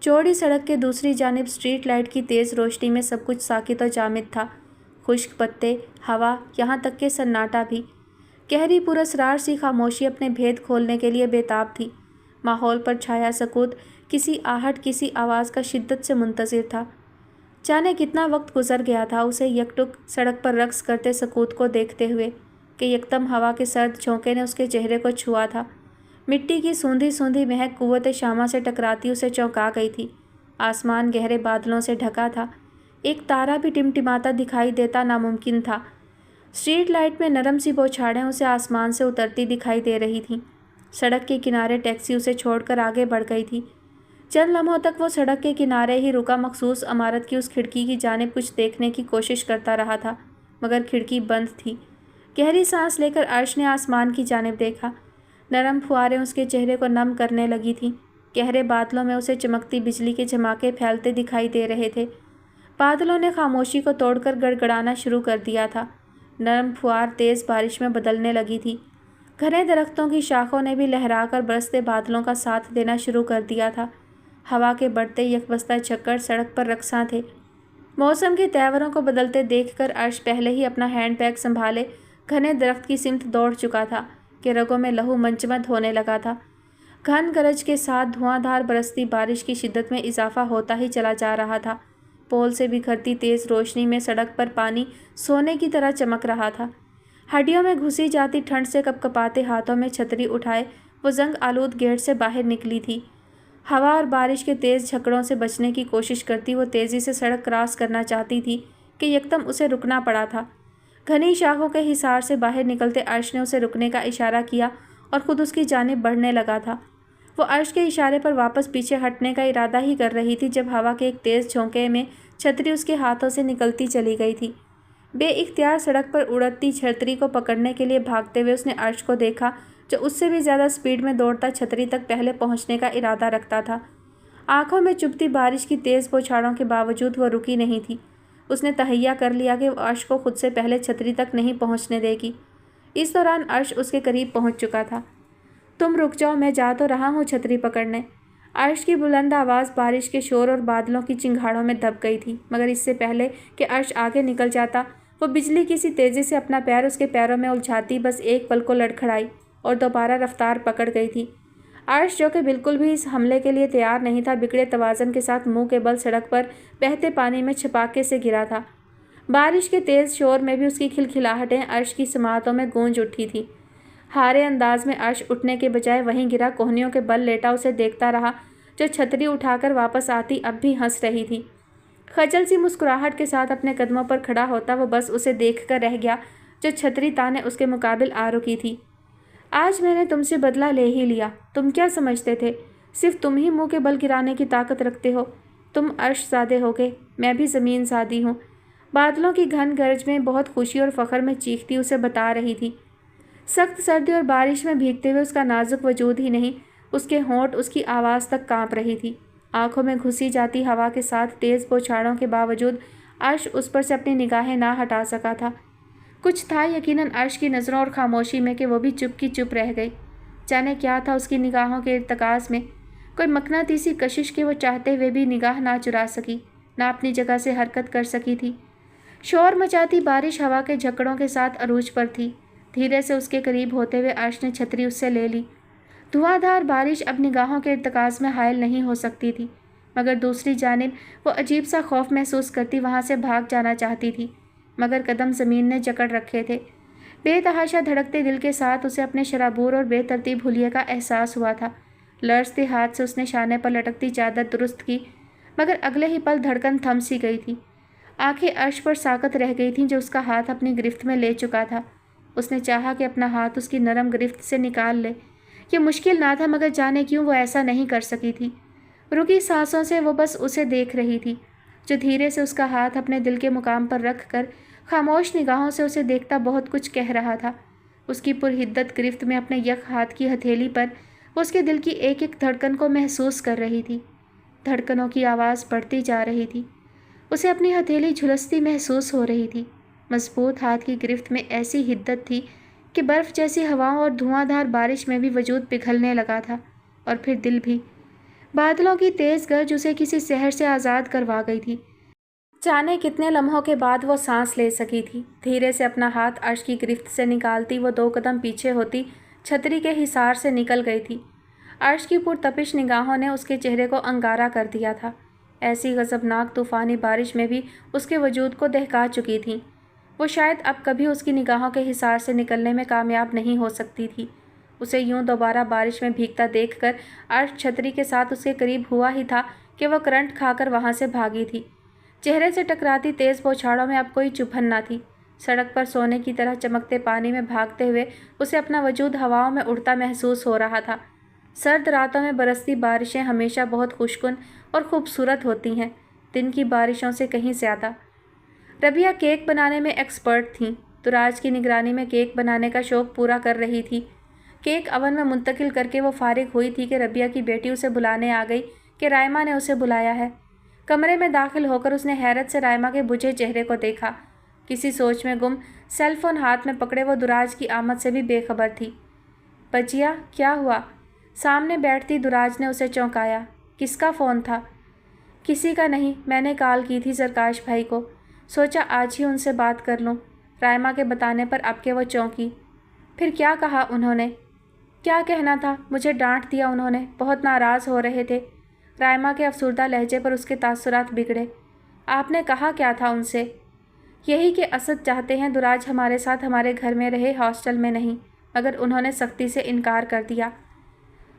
S1: चौड़ी सड़क के दूसरी जानिब स्ट्रीट लाइट की तेज़ रोशनी में सब कुछ साकित और जामिद था। खुश्क पत्ते, हवा, यहाँ तक के सन्नाटा भी। गहरी पुरस्रार सी खामोशी अपने भेद खोलने के लिए बेताब थी। माहौल पर छाया सकूत किसी आहट, किसी आवाज़ का शिद्दत से मुंतज़िर था। जाने कितना वक्त गुजर गया था उसे यकटुक सड़क पर रक्स करते सकूत को देखते हुए कि यकदम हवा के सर्द झोंके ने उसके चेहरे को छुआ था। मिट्टी की सूंधी सूंधी महक कुव्वत शामा से टकराती उसे चौंका गई थी। आसमान गहरे बादलों से ढका था। एक तारा भी टिमटिमाता दिखाई देता नामुमकिन था। स्ट्रीट लाइट में नरम सी बौछारें उसे आसमान से उतरती दिखाई दे रही थीं। सड़क के किनारे टैक्सी उसे छोड़कर आगे बढ़ गई थी। चंद लम्हों तक वो सड़क के किनारे ही रुका मखसूस इमारत की उस खिड़की की जानिब कुछ देखने की कोशिश करता रहा था, मगर खिड़की बंद थी। गहरी सांस लेकर अर्श ने आसमान की जानिब देखा। नरम फुहारें उसके चेहरे को नम करने लगी थीं। गहरे बादलों में उसे चमकती बिजली के झमाके फैलते दिखाई दे रहे थे। बादलों ने खामोशी को तोड़कर गड़गड़ाना शुरू कर दिया था। नरम फुहार तेज़ बारिश में बदलने लगी थी। घने दरख्तों की शाखों ने भी लहराकर बरसते बादलों का साथ देना शुरू कर दिया था। हवा के बढ़ते यकबस्ता झक्कड़ सड़क पर रक्सां थे। मौसम के तेवरों को बदलते देखकर अर्श पहले ही अपना हैंडबैग संभाले घने दरख्त की सिमत दौड़ चुका था कि रगों में लहू मंचमद होने लगा था। घन गरज के साथ धुआंधार बरसती बारिश की शिद्दत में इजाफा होता ही चला जा रहा था। पोल से बिखरती तेज़ रोशनी में सड़क पर पानी सोने की तरह चमक रहा था। हड्डियों में घुसी जाती ठंड से कपकपाते हाथों में छतरी उठाए वो जंग आलूद गेट से बाहर निकली थी। हवा और बारिश के तेज़ झकड़ों से बचने की कोशिश करती वो तेज़ी से सड़क क्रॉस करना चाहती थी कि यकदम उसे रुकना पड़ा था। घनी शाखों के हिसार से बाहर निकलते अर्श ने उसे रुकने का इशारा किया और ख़ुद उसकी जानिब बढ़ने लगा था। वो अर्श के इशारे पर वापस पीछे हटने का इरादा ही कर रही थी जब हवा के एक तेज़ झोंके में छतरी उसके हाथों से निकलती चली गई थी। बेइख्तियार सड़क पर उड़ती छतरी को पकड़ने के लिए भागते हुए उसने अर्श को देखा, जो उससे भी ज़्यादा स्पीड में दौड़ता छतरी तक पहले पहुंचने का इरादा रखता था। आंखों में चुभती बारिश की तेज़ बौछारों के बावजूद वो रुकी नहीं थी। उसने तहैया कर लिया कि वो अर्श को खुद से पहले छतरी तक नहीं पहुंचने देगी। इस दौरान अर्श उसके करीब पहुंच चुका था। तुम रुक जाओ, मैं जा तो रहा हूँ छतरी पकड़ने। अर्श की बुलंद आवाज़ बारिश के शोर और बादलों की चिंगाड़ों में दब गई थी, मगर इससे पहले कि अर्श आगे निकल जाता वो बिजली किसी तेज़ी से अपना पैर उसके पैरों में उलझाती बस एक पल को लड़खड़ाई और दोबारा रफ्तार पकड़ गई थी। अर्श, जो कि बिल्कुल भी इस हमले के लिए तैयार नहीं था, बिगड़े तवाज़न के साथ मुंह के बल सड़क पर बहते पानी में छपाके से गिरा था। बारिश के तेज़ शोर में भी उसकी खिलखिलाहटें अर्श की समातों में गूंज उठी थी। हारे अंदाज में अर्श उठने के बजाय वहीं गिरा कोहनियों के बल लेटा उसे देखता रहा, जो छतरी उठाकर वापस आती अब भी हंस रही थी। खजल सी मुस्कुराहट के साथ अपने कदमों पर खड़ा होता वो बस उसे देख कर रह गया, जो छतरी ताने उसके मुकाबिल आ रुकी थी। आज मैंने तुमसे बदला ले ही लिया। तुम क्या समझते थे सिर्फ तुम ही मुंह के बल गिराने की ताकत रखते हो? तुम अर्शज़ादे हो गए, मैं भी ज़मीन ज़ादी हूँ। बादलों की घन गरज में बहुत खुशी और फ़ख्र में चीखती उसे बता रही थी। सख्त सर्दी और बारिश में भीगते हुए उसका नाजुक वजूद ही नहीं, उसके होंठ उसकी आवाज़ तक काँप रही थी। आंखों में घुसी जाती हवा के साथ तेज़ बौछारों के बावजूद अर्श उस पर से अपनी निगाहें ना हटा सका था। कुछ था यकीनन अर्श की नज़रों और खामोशी में कि वो भी चुप की चुप रह गई। जाने क्या था उसकी निगाहों के इर्तकाज़ में, कोई मकनातीसी कशिश के वो चाहते हुए भी निगाह ना चुरा सकी, ना अपनी जगह से हरकत कर सकी थी। शोर मचाती बारिश हवा के झकड़ों के साथ अरूज पर थी। धीरे से उसके करीब होते हुए अर्श ने छतरी उससे ले ली। دھواں بارش اب نگاہوں کے ارتکاز میں حائل نہیں ہو سکتی تھی، مگر دوسری جانب وہ عجیب سا خوف محسوس کرتی وہاں سے بھاگ جانا چاہتی تھی، مگر قدم زمین نے جکڑ رکھے تھے۔ بے تحاشا دھڑکتے دل کے ساتھ اسے اپنے شرابور اور بے ترتیب حلیے کا احساس ہوا تھا۔ لرزتے ہاتھ سے اس نے شانے پر لٹکتی چادر درست کی، مگر اگلے ہی پل دھڑکن تھم سی گئی تھی۔ آنکھیں عرش پر ساکت رہ گئی تھیں جو اس کا ہاتھ اپنی گرفت میں لے چکا تھا۔ اس نے چاہا کہ اپنا ہاتھ اس کی نرم گرفت سے نکال لے۔ یہ مشکل نہ تھا، مگر جانے کیوں وہ ایسا نہیں کر سکی تھی۔ رکی سانسوں سے وہ بس اسے دیکھ رہی تھی، جو دھیرے سے اس کا ہاتھ اپنے دل کے مقام پر رکھ کر خاموش نگاہوں سے اسے دیکھتا بہت کچھ کہہ رہا تھا۔ اس کی پرحدت گرفت میں اپنے یک ہاتھ کی ہتھیلی پر وہ اس کے دل کی ایک ایک دھڑکن کو محسوس کر رہی تھی۔ دھڑکنوں کی آواز بڑھتی جا رہی تھی۔ اسے اپنی ہتھیلی جھلستی محسوس ہو رہی تھی۔ مضبوط ہاتھ کی گرفت میں ایسی حدت تھی کہ برف جیسی ہواؤں اور دھواں بارش میں بھی وجود پگھلنے لگا تھا، اور پھر دل بھی۔ بادلوں کی تیز گرج اسے کسی سحر سے آزاد کروا گئی تھی۔ جانے کتنے لمحوں کے بعد وہ سانس لے سکی تھی۔ دھیرے سے اپنا ہاتھ عرش کی گرفت سے نکالتی وہ 2 قدم پیچھے ہوتی چھتری کے حصار سے نکل گئی تھی۔ عرش کی پرتپش نگاہوں نے اس کے چہرے کو انگارہ کر دیا تھا۔ ایسی غضبناک طوفانی بارش میں بھی اس کے وجود کو دہکا چکی تھیں۔ وہ شاید اب کبھی اس کی نگاہوں کے حصار سے نکلنے میں کامیاب نہیں ہو سکتی تھی۔ اسے یوں دوبارہ بارش میں بھیگتا دیکھ کر عرش چھتری کے ساتھ اس کے قریب ہوا ہی تھا کہ وہ کرنٹ کھا کر وہاں سے بھاگی تھی۔ چہرے سے ٹکراتی تیز بوچھاڑوں میں اب کوئی چبھن نہ تھی۔ سڑک پر سونے کی طرح چمکتے پانی میں بھاگتے ہوئے اسے اپنا وجود ہواؤں میں اڑتا محسوس ہو رہا تھا۔ سرد راتوں میں برستی بارشیں ہمیشہ بہت خوشگوار اور خوبصورت ہوتی ہیں، دن کی بارشوں سے کہیں زیادہ۔ ربیہ کیک بنانے میں ایکسپرٹ تھیں۔ دراج کی نگرانی میں کیک بنانے کا شوق پورا کر رہی تھی۔ کیک اوون میں منتقل کر کے وہ فارغ ہوئی تھی کہ ربیہ کی بیٹی اسے بلانے آ گئی کہ رائمہ نے اسے بلایا ہے۔ کمرے میں داخل ہو کر اس نے حیرت سے رائمہ کے بجھے چہرے کو دیکھا۔ کسی سوچ میں گم، سیل فون ہاتھ میں پکڑے وہ دراج کی آمد سے بھی بے خبر تھی۔ بجیا، کیا ہوا؟ سامنے بیٹھتی دراج نے اسے چونکایا۔ کس کا فون تھا؟ کسی کا نہیں، میں نے کال کی تھی زرکاش بھائی کو، سوچا آج ہی ان سے بات کر لوں۔ رائمہ کے بتانے پر اب کے وہ چونکی۔ پھر کیا کہا انہوں نے؟ کیا کہنا تھا، مجھے ڈانٹ دیا انہوں نے، بہت ناراض ہو رہے تھے۔ رائمہ کے افسردہ لہجے پر اس کے تاثرات بگڑے۔ آپ نے کہا کیا تھا ان سے؟ یہی کہ اسد چاہتے ہیں دراج ہمارے ساتھ ہمارے گھر میں رہے، ہاسٹل میں نہیں، مگر انہوں نے سختی سے انکار کر دیا۔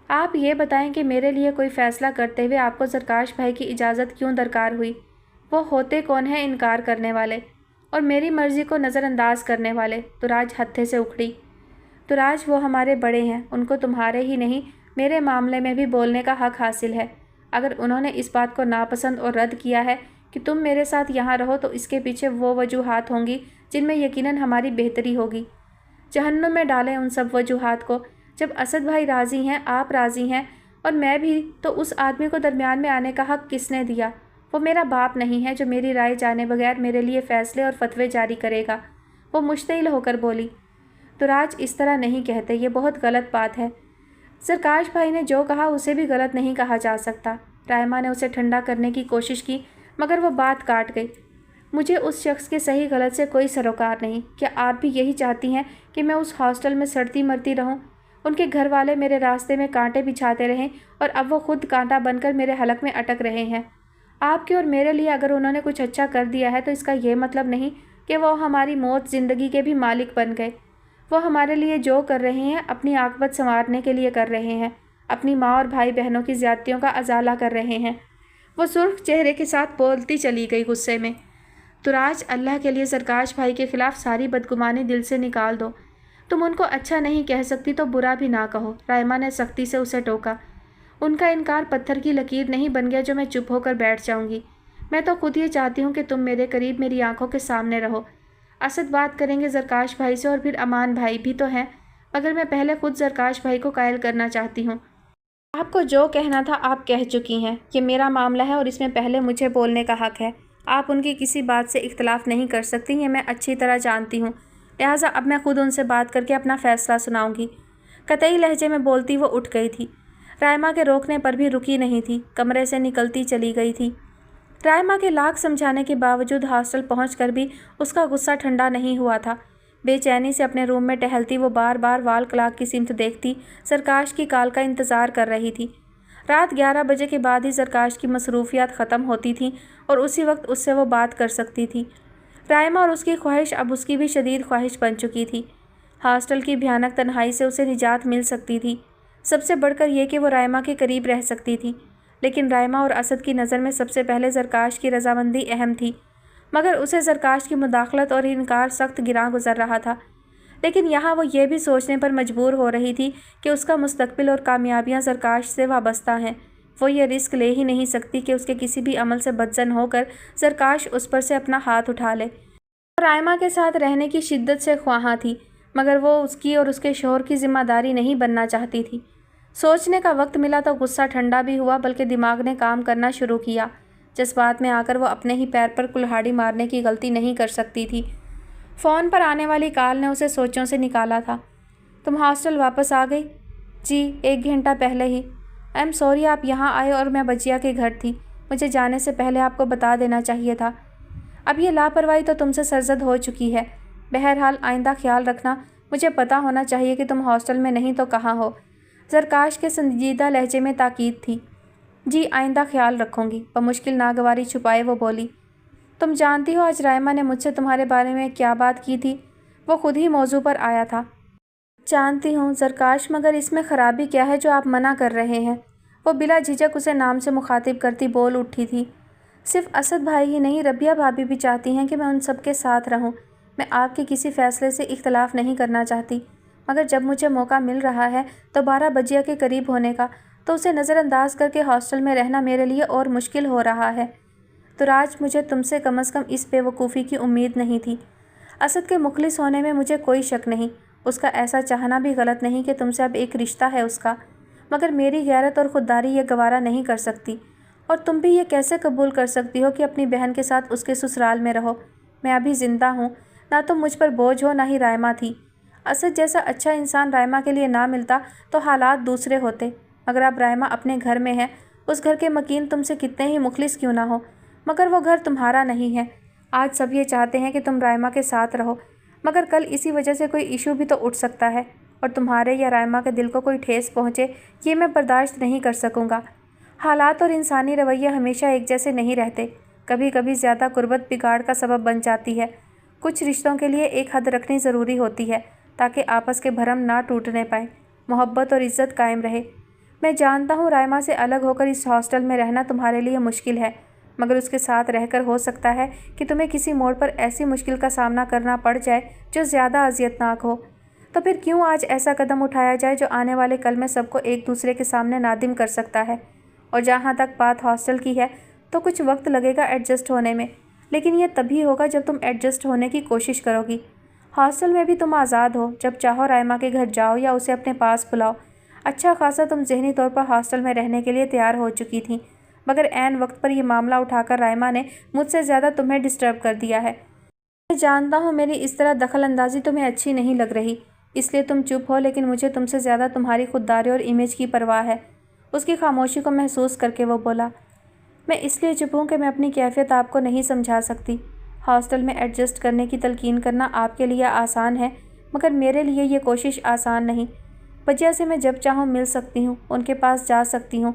S1: آپ یہ بتائیں کہ میرے لیے کوئی فیصلہ کرتے ہوئے آپ کو زرکاش بھائی کی اجازت کیوں درکار ہوئی؟ وہ ہوتے کون ہیں انکار کرنے والے اور میری مرضی کو نظر انداز کرنے والے؟ دراج ہتھے سے اکھڑی۔ دراج وہ ہمارے بڑے ہیں، ان کو تمہارے ہی نہیں میرے معاملے میں بھی بولنے کا حق حاصل ہے۔ اگر انہوں نے اس بات کو ناپسند اور رد کیا ہے کہ تم میرے ساتھ یہاں رہو تو اس کے پیچھے وہ وجوہات ہوں گی جن میں یقیناً ہماری بہتری ہوگی۔ جہنم میں ڈالیں ان سب وجوہات کو۔ جب اسد بھائی راضی ہیں، آپ راضی ہیں اور میں بھی، تو اس آدمی کو درمیان میں آنے کا حق کس نے دیا؟ وہ میرا باپ نہیں ہے جو میری رائے جانے بغیر میرے لیے فیصلے اور فتوے جاری کرے گا۔ وہ مشتعل ہو کر بولی۔ دراج اس طرح نہیں کہتے، یہ بہت غلط بات ہے۔ زرکاش بھائی نے جو کہا اسے بھی غلط نہیں کہا جا سکتا۔ رائمہ نے اسے ٹھنڈا کرنے کی کوشش کی، مگر وہ بات کاٹ گئی۔ مجھے اس شخص کے صحیح غلط سے کوئی سروکار نہیں۔ کیا آپ بھی یہی چاہتی ہیں کہ میں اس ہاسٹل میں سڑتی مرتی رہوں؟ ان کے گھر والے میرے راستے میں کانٹے بچھاتے رہیں اور اب وہ خود کانٹا بن کر میرے حلق میں اٹک رہے ہیں۔ آپ کے اور میرے لیے اگر انہوں نے کچھ اچھا کر دیا ہے تو اس کا یہ مطلب نہیں کہ وہ ہماری موت زندگی کے بھی مالک بن گئے۔ وہ ہمارے لیے جو کر رہے ہیں اپنی عاقبت سنوارنے کے لیے کر رہے ہیں، اپنی ماں اور بھائی بہنوں کی زیادتیوں کا ازالہ کر رہے ہیں۔ وہ سرخ چہرے کے ساتھ بولتی چلی گئی غصے میں۔ دراج، اللہ کے لیے زرکاش بھائی کے خلاف ساری بدگمانی دل سے نکال دو۔ تم ان کو اچھا نہیں کہہ سکتی تو برا بھی نہ کہو، رائمہ نے سختی سے اسے ٹوکا۔ ان کا انکار پتھر کی لکیر نہیں بن گیا جو میں چپ ہو کر بیٹھ جاؤں گی۔ میں تو خود یہ چاہتی ہوں کہ تم میرے قریب میری آنکھوں کے سامنے رہو۔ اسد بات کریں گے زرکاش بھائی سے اور پھر امان بھائی بھی تو ہیں، مگر میں پہلے خود زرکاش بھائی کو قائل کرنا چاہتی ہوں۔ آپ کو جو کہنا تھا آپ کہہ چکی ہیں۔ یہ میرا معاملہ ہے اور اس میں پہلے مجھے بولنے کا حق ہے۔ آپ ان کی کسی بات سے اختلاف نہیں کر سکتی، یہ میں اچھی طرح جانتی ہوں، لہٰذا اب میں خود ان سے بات کر کے اپنا فیصلہ سناؤں گی۔ قطعی لہجے میں بولتی وہ اٹھ گئی تھی۔ رائمہ کے روکنے پر بھی رکی نہیں تھی، کمرے سے نکلتی چلی گئی تھی۔ رائمہ کے لاکھ سمجھانے کے باوجود ہاسٹل پہنچ کر بھی اس کا غصہ ٹھنڈا نہیں ہوا تھا۔ بے چینی سے اپنے روم میں ٹہلتی وہ بار بار وال کلاک کی سمت دیکھتی، زرکاش کی کال کا انتظار کر رہی تھی۔ رات 11 بجے کے بعد ہی زرکاش کی مصروفیات ختم ہوتی تھیں اور اسی وقت اس سے وہ بات کر سکتی تھی۔ رائما اور اس کی خواہش اب اس کی بھی شدید خواہش بن چکی تھی۔ ہاسٹل کی بھیانک تنہائی سے اسے نجات مل سکتی تھی، سب سے بڑھ کر یہ کہ وہ رائما کے قریب رہ سکتی تھی۔ لیکن رائما اور اسد کی نظر میں سب سے پہلے زرکاش کی رضامندی اہم تھی، مگر اسے زرکاش کی مداخلت اور انکار سخت گراں گزر رہا تھا۔ لیکن یہاں وہ یہ بھی سوچنے پر مجبور ہو رہی تھی کہ اس کا مستقبل اور کامیابیاں زرکاش سے وابستہ ہیں۔ وہ یہ رسک لے ہی نہیں سکتی کہ اس کے کسی بھی عمل سے بدظن ہو کر زرکاش اس پر سے اپنا ہاتھ اٹھا لے۔ وہ رائما کے ساتھ رہنے کی شدت سے خواہاں تھی، مگر وہ اس کی اور اس کے شوہر کی ذمہ داری نہیں بننا چاہتی تھی۔ سوچنے کا وقت ملا تو غصہ ٹھنڈا بھی ہوا، بلکہ دماغ نے کام کرنا شروع کیا۔ جذبات میں آ کر وہ اپنے ہی پیر پر کلہاڑی مارنے کی غلطی نہیں کر سکتی تھی۔ فون پر آنے والی کال نے اسے سوچوں سے نکالا تھا۔ تم ہاسٹل واپس آ گئی؟ جی 1 گھنٹہ پہلے ہی۔ سوری آپ یہاں آئے اور میں بجیا کے گھر تھی، مجھے جانے سے پہلے آپ کو بتا دینا چاہیے تھا۔ اب یہ لاپرواہی تو تم سے سرزد ہو چکی ہے۔ بہرحال آئندہ خیال رکھنا، مجھے پتا ہونا چاہیے کہ تم ہاسٹل میں نہیں تو کہاں ہو۔ زرکاش کے سنجیدہ لہجے میں تاکید تھی۔ جی آئندہ خیال رکھوں گی، بمشکل ناگواری چھپائے وہ بولی۔ تم جانتی ہو آج رائما نے مجھ سے تمہارے بارے میں کیا بات کی تھی؟ وہ خود ہی موضوع پر آیا تھا۔ جانتی ہوں زرکاش، مگر اس میں خرابی کیا ہے جو آپ منع کر رہے ہیں؟ وہ بلا جھجک اسے نام سے مخاطب کرتی بول اٹھی تھی۔ صرف اسد بھائی ہی نہیں، ربیہ بھابھی بھی چاہتی ہیں کہ میں ان سب کے ساتھ رہوں۔ میں آپ کے کسی فیصلے سے اختلاف نہیں کرنا چاہتی، مگر جب مجھے موقع مل رہا ہے تو 12 بجے کے قریب ہونے کا، تو اسے نظر انداز کر کے ہاسٹل میں رہنا میرے لیے اور مشکل ہو رہا ہے۔ دراج مجھے تم سے کم از کم اس بے وقوفی کی امید نہیں تھی۔ اسد کے مخلص ہونے میں مجھے کوئی شک نہیں، اس کا ایسا چاہنا بھی غلط نہیں کہ تم سے اب ایک رشتہ ہے اس کا، مگر میری غیرت اور خودداری یہ گوارا نہیں کر سکتی۔ اور تم بھی یہ کیسے قبول کر سکتی ہو کہ اپنی بہن کے ساتھ اس کے سسرال میں رہو؟ میں ابھی زندہ ہوں، نہ تم مجھ پر بوجھ ہو نہ ہی رائما تھی۔ اسد جیسا اچھا انسان رائما کے لیے نہ ملتا تو حالات دوسرے ہوتے، مگر اب رائما اپنے گھر میں ہے، اس گھر کے مکین تم سے کتنے ہی مخلص کیوں نہ ہو، مگر وہ گھر تمہارا نہیں ہے۔ آج سب یہ چاہتے ہیں کہ تم رائما کے ساتھ رہو، مگر کل اسی وجہ سے کوئی ایشو بھی تو اٹھ سکتا ہے، اور تمہارے یا رائما کے دل کو کوئی ٹھیس پہنچے یہ میں برداشت نہیں کر سکوں گا۔ حالات اور انسانی رویے ہمیشہ ایک جیسے نہیں رہتے، کبھی کبھی زیادہ قربت بگاڑ کا سبب بن جاتی ہے۔ کچھ رشتوں کے لیے ایک حد رکھنی ضروری ہوتی ہے تاکہ آپس کے بھرم نہ ٹوٹنے پائیں، محبت اور عزت قائم رہے۔ میں جانتا ہوں رائما سے الگ ہو کر اس ہاسٹل میں رہنا تمہارے لیے مشکل ہے، مگر اس کے ساتھ رہ کر ہو سکتا ہے کہ تمہیں کسی موڑ پر ایسی مشکل کا سامنا کرنا پڑ جائے جو زیادہ اذیتناک ہو۔ تو پھر کیوں آج ایسا قدم اٹھایا جائے جو آنے والے کل میں سب کو ایک دوسرے کے سامنے نادم کر سکتا ہے۔ اور جہاں تک بات ہاسٹل کی ہے تو کچھ وقت لگے گا ایڈجسٹ ہونے میں، لیکن یہ تبھی ہوگا جب تم ایڈجسٹ ہونے کی کوشش کرو گی۔ ہاسٹل میں بھی تم آزاد ہو، جب چاہو رائما کے گھر جاؤ یا اسے اپنے پاس بلاؤ۔ اچھا خاصا تم ذہنی طور پر ہاسٹل میں رہنے کے لیے تیار ہو چکی تھیں، مگر عین وقت پر یہ معاملہ اٹھا کر رائما نے مجھ سے زیادہ تمہیں ڈسٹرب کر دیا ہے۔ میں جانتا ہوں میری اس طرح دخل اندازی تمہیں اچھی نہیں لگ رہی، اس لیے تم چپ ہو، لیکن مجھے تم سے زیادہ تمہاری خودداری اور امیج کی پرواہ ہے۔ اس کی خاموشی کو محسوس کر کے وہ بولا، میں اس لیے چپ ہوں کہ میں اپنی کیفیت آپ کو نہیں سمجھا سکتی۔ ہاسٹل میں ایڈجسٹ کرنے کی تلقین کرنا آپ کے لیے آسان ہے، مگر میرے لیے یہ کوشش آسان نہیں۔ بجیا سے میں جب چاہوں مل سکتی ہوں، ان کے پاس جا سکتی ہوں،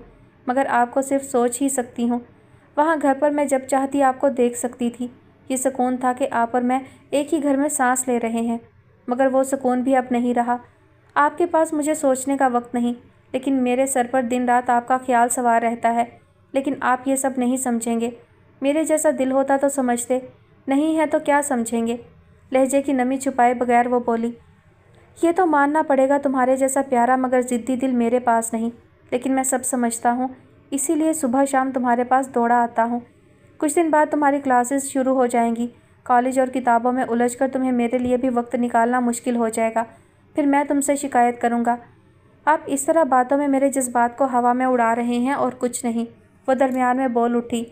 S1: مگر آپ کو صرف سوچ ہی سکتی ہوں۔ وہاں گھر پر میں جب چاہتی آپ کو دیکھ سکتی تھی، یہ سکون تھا کہ آپ اور میں ایک ہی گھر میں سانس لے رہے ہیں، مگر وہ سکون بھی اب نہیں رہا۔ آپ کے پاس مجھے سوچنے کا وقت نہیں، لیکن میرے سر پر دن رات آپ کا خیال سوار رہتا ہے، لیکن آپ یہ سب نہیں سمجھیں گے۔ میرے جیسا دل ہوتا تو سمجھتے، نہیں ہے تو کیا سمجھیں گے؟ لہجے کی نمی چھپائے بغیر وہ بولی، یہ تو ماننا پڑے گا تمہارے جیسا پیارا مگر ضدی دل میرے پاس نہیں، لیکن میں سب سمجھتا ہوں، اسی لیے صبح شام تمہارے پاس دوڑا آتا ہوں۔ کچھ دن بعد تمہاری کلاسز شروع ہو جائیں گی، کالج اور کتابوں میں الجھ کر تمہیں میرے لیے بھی وقت نکالنا مشکل ہو جائے گا، پھر میں تم سے شکایت کروں گا۔ آپ اس طرح باتوں میں میرے جذبات کو ہوا میں اڑا رہے ہیں اور کچھ نہیں۔ وہ درمیان میں بول اٹھی،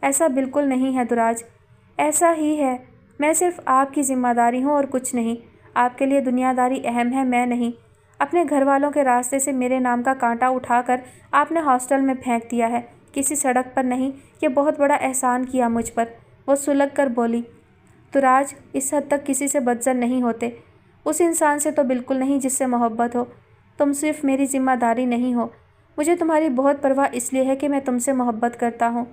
S1: ایسا بالکل نہیں ہے دراج، ایسا ہی ہے، میں صرف آپ کی ذمہ داری ہوں اور کچھ نہیں۔ آپ کے لیے دنیا داری اہم ہے، میں نہیں۔ اپنے گھر والوں کے راستے سے میرے نام کا کانٹا اٹھا کر آپ نے ہاسٹل میں پھینک دیا ہے، کسی سڑک پر نہیں، یہ بہت بڑا احسان کیا مجھ پر۔ وہ سلگ کر بولی، दुराज इस हद तक किसी से बदज़न नहीं होते, उस इंसान से तो बिल्कुल नहीं जिससे मोहब्बत हो। तुम सिर्फ मेरी जिम्मेदारी नहीं हो, मुझे तुम्हारी बहुत परवाह इसलिए है कि मैं तुमसे मोहब्बत करता हूँ।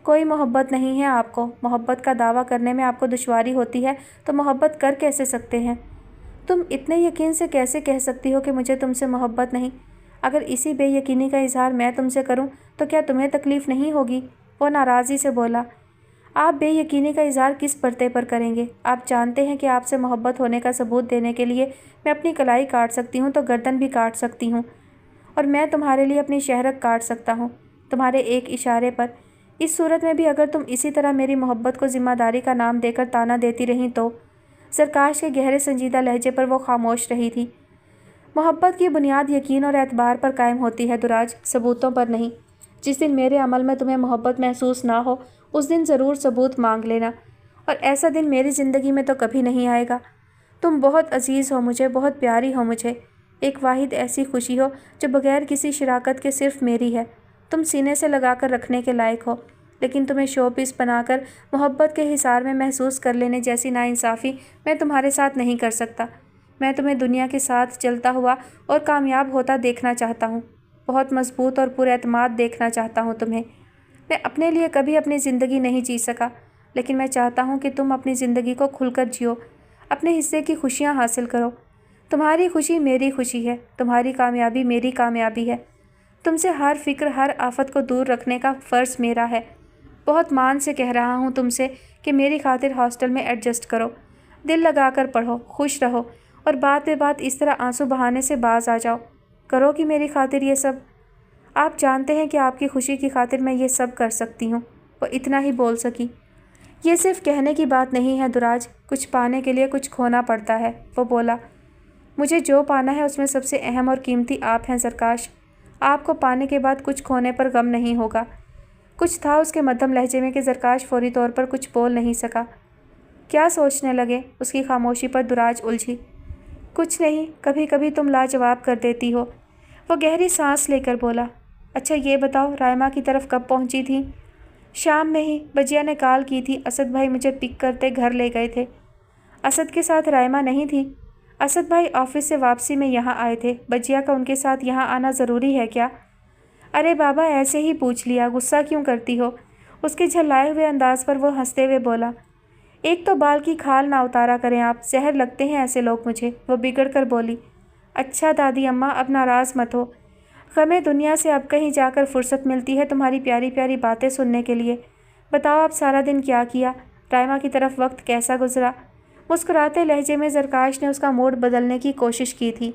S1: कोई मोहब्बत नहीं है आपको, मोहब्बत का दावा करने में आपको दुश्वारी होती है तो मोहब्बत कर कैसे सकते हैं? तुम इतने यकीन से कैसे कह सकती हो कि मुझे तुमसे मोहब्बत नहीं? अगर इसी बेयकीनी का इजहार मैं तुमसे करूं तो क्या तुम्हें तकलीफ़ नहीं होगी? वो नाराज़ी से बोला। आप बेयकीनी का इजहार किस पर्दे पर करेंगे? आप जानते हैं कि आपसे मोहब्बत होने का सबूत देने के लिए मैं अपनी कलाई काट सकती हूँ तो गर्दन भी काट सकती हूँ, और मैं तुम्हारे लिए अपनी शहरत काट सकता हूँ, तुम्हारे एक इशारे पर। इस सूरत में भी अगर तुम इसी तरह मेरी मोहब्बत को ज़िम्मेदारी का नाम देकर ताना देती रहीं तो। सरकाश के गहरे संजीदा लहजे पर वो खामोश रही थी। मोहब्बत की बुनियाद यकीन और एतबार पर कायम होती है दुराज, सबूतों पर नहीं। जिस दिन मेरे अमल में तुम्हें मोहब्बत महसूस ना हो उस दिन ज़रूर सबूत मांग लेना, और ऐसा दिन मेरी ज़िंदगी में तो कभी नहीं आएगा। तुम बहुत अजीज़ हो मुझे, बहुत प्यारी हो मुझे, एक वाहिद ऐसी खुशी हो जो बग़ैर किसी शराकत के सिर्फ मेरी है। तुम सीने से लगा कर रखने के लायक हो, लेकिन तुम्हें शोपीस बनाकर मोहब्बत के हिसार में महसूस कर लेने जैसी नाइंसाफ़ी मैं तुम्हारे साथ नहीं कर सकता। मैं तुम्हें दुनिया के साथ चलता हुआ और कामयाब होता देखना चाहता हूँ, बहुत मजबूत और पुरएतमाद देखना चाहता हूँ तुम्हें। मैं अपने लिए कभी अपनी ज़िंदगी नहीं जी सका, लेकिन मैं चाहता हूँ कि तुम अपनी ज़िंदगी को खुलकर जियो, अपने हिस्से की खुशियाँ हासिल करो। तुम्हारी खुशी मेरी खुशी है, तुम्हारी कामयाबी मेरी कामयाबी है। तुमसे हर फिक्र, हर आफत को दूर रखने का फ़र्ज़ मेरा है। बहुत मान से कह रहा हूँ तुमसे कि मेरी खातिर हॉस्टल में एडजस्ट करो, दिल लगा कर पढ़ो, खुश रहो, और बात बे बात इस तरह आंसू बहाने से बाज आ जाओ। करो कि मेरी खातिर ये सब। आप जानते हैं कि आपकी खुशी की खातिर मैं ये सब कर सकती हूँ। वो इतना ही बोल सकी। ये सिर्फ कहने की बात नहीं है दुराज, कुछ पाने के लिए कुछ खोना पड़ता है। वो बोला, मुझे जो पाना है उसमें सबसे अहम और कीमती आप हैं सरकाश। आपको पाने के बाद कुछ खोने पर गम नहीं होगा। कुछ था उसके मध्यम लहजे में कि सरकाश फौरी तौर पर कुछ बोल नहीं सका। क्या सोचने लगे? उसकी खामोशी पर दुराज उलझी। कुछ नहीं, कभी कभी तुम लाजवाब कर देती हो। वो गहरी सांस लेकर बोला, अच्छा ये बताओ रायमा की तरफ कब पहुंची थी? शाम में ही, बजिया ने कॉल की थी, असद भाई मुझे पिक करते घर ले गए थे। असद के साथ रायमा नहीं थी? असद भाई ऑफिस से वापसी में यहाँ आए थे। बजिया का उनके साथ यहाँ आना ज़रूरी है क्या? अरे बाबा ऐसे ही पूछ लिया, गुस्सा क्यों करती हो? उसके झल्लाए हुए अंदाज पर वो हंसते हुए बोला, एक तो बाल की खाल ना उतारा करें आप, जहर लगते हैं ऐसे लोग मुझे। वो बिगड़ कर बोली, अच्छा दादी अम्मा अब नाराज़ मत हो, गमे दुनिया से अब कहीं जाकर फुर्सत मिलती है तुम्हारी प्यारी प्यारी बातें सुनने के लिए। बताओ आप सारा दिन क्या किया? रायमा की तरफ वक्त कैसा गुजरा? मुस्कुराते लहजे में ज़रकाश ने उसका मूड बदलने की कोशिश की थी।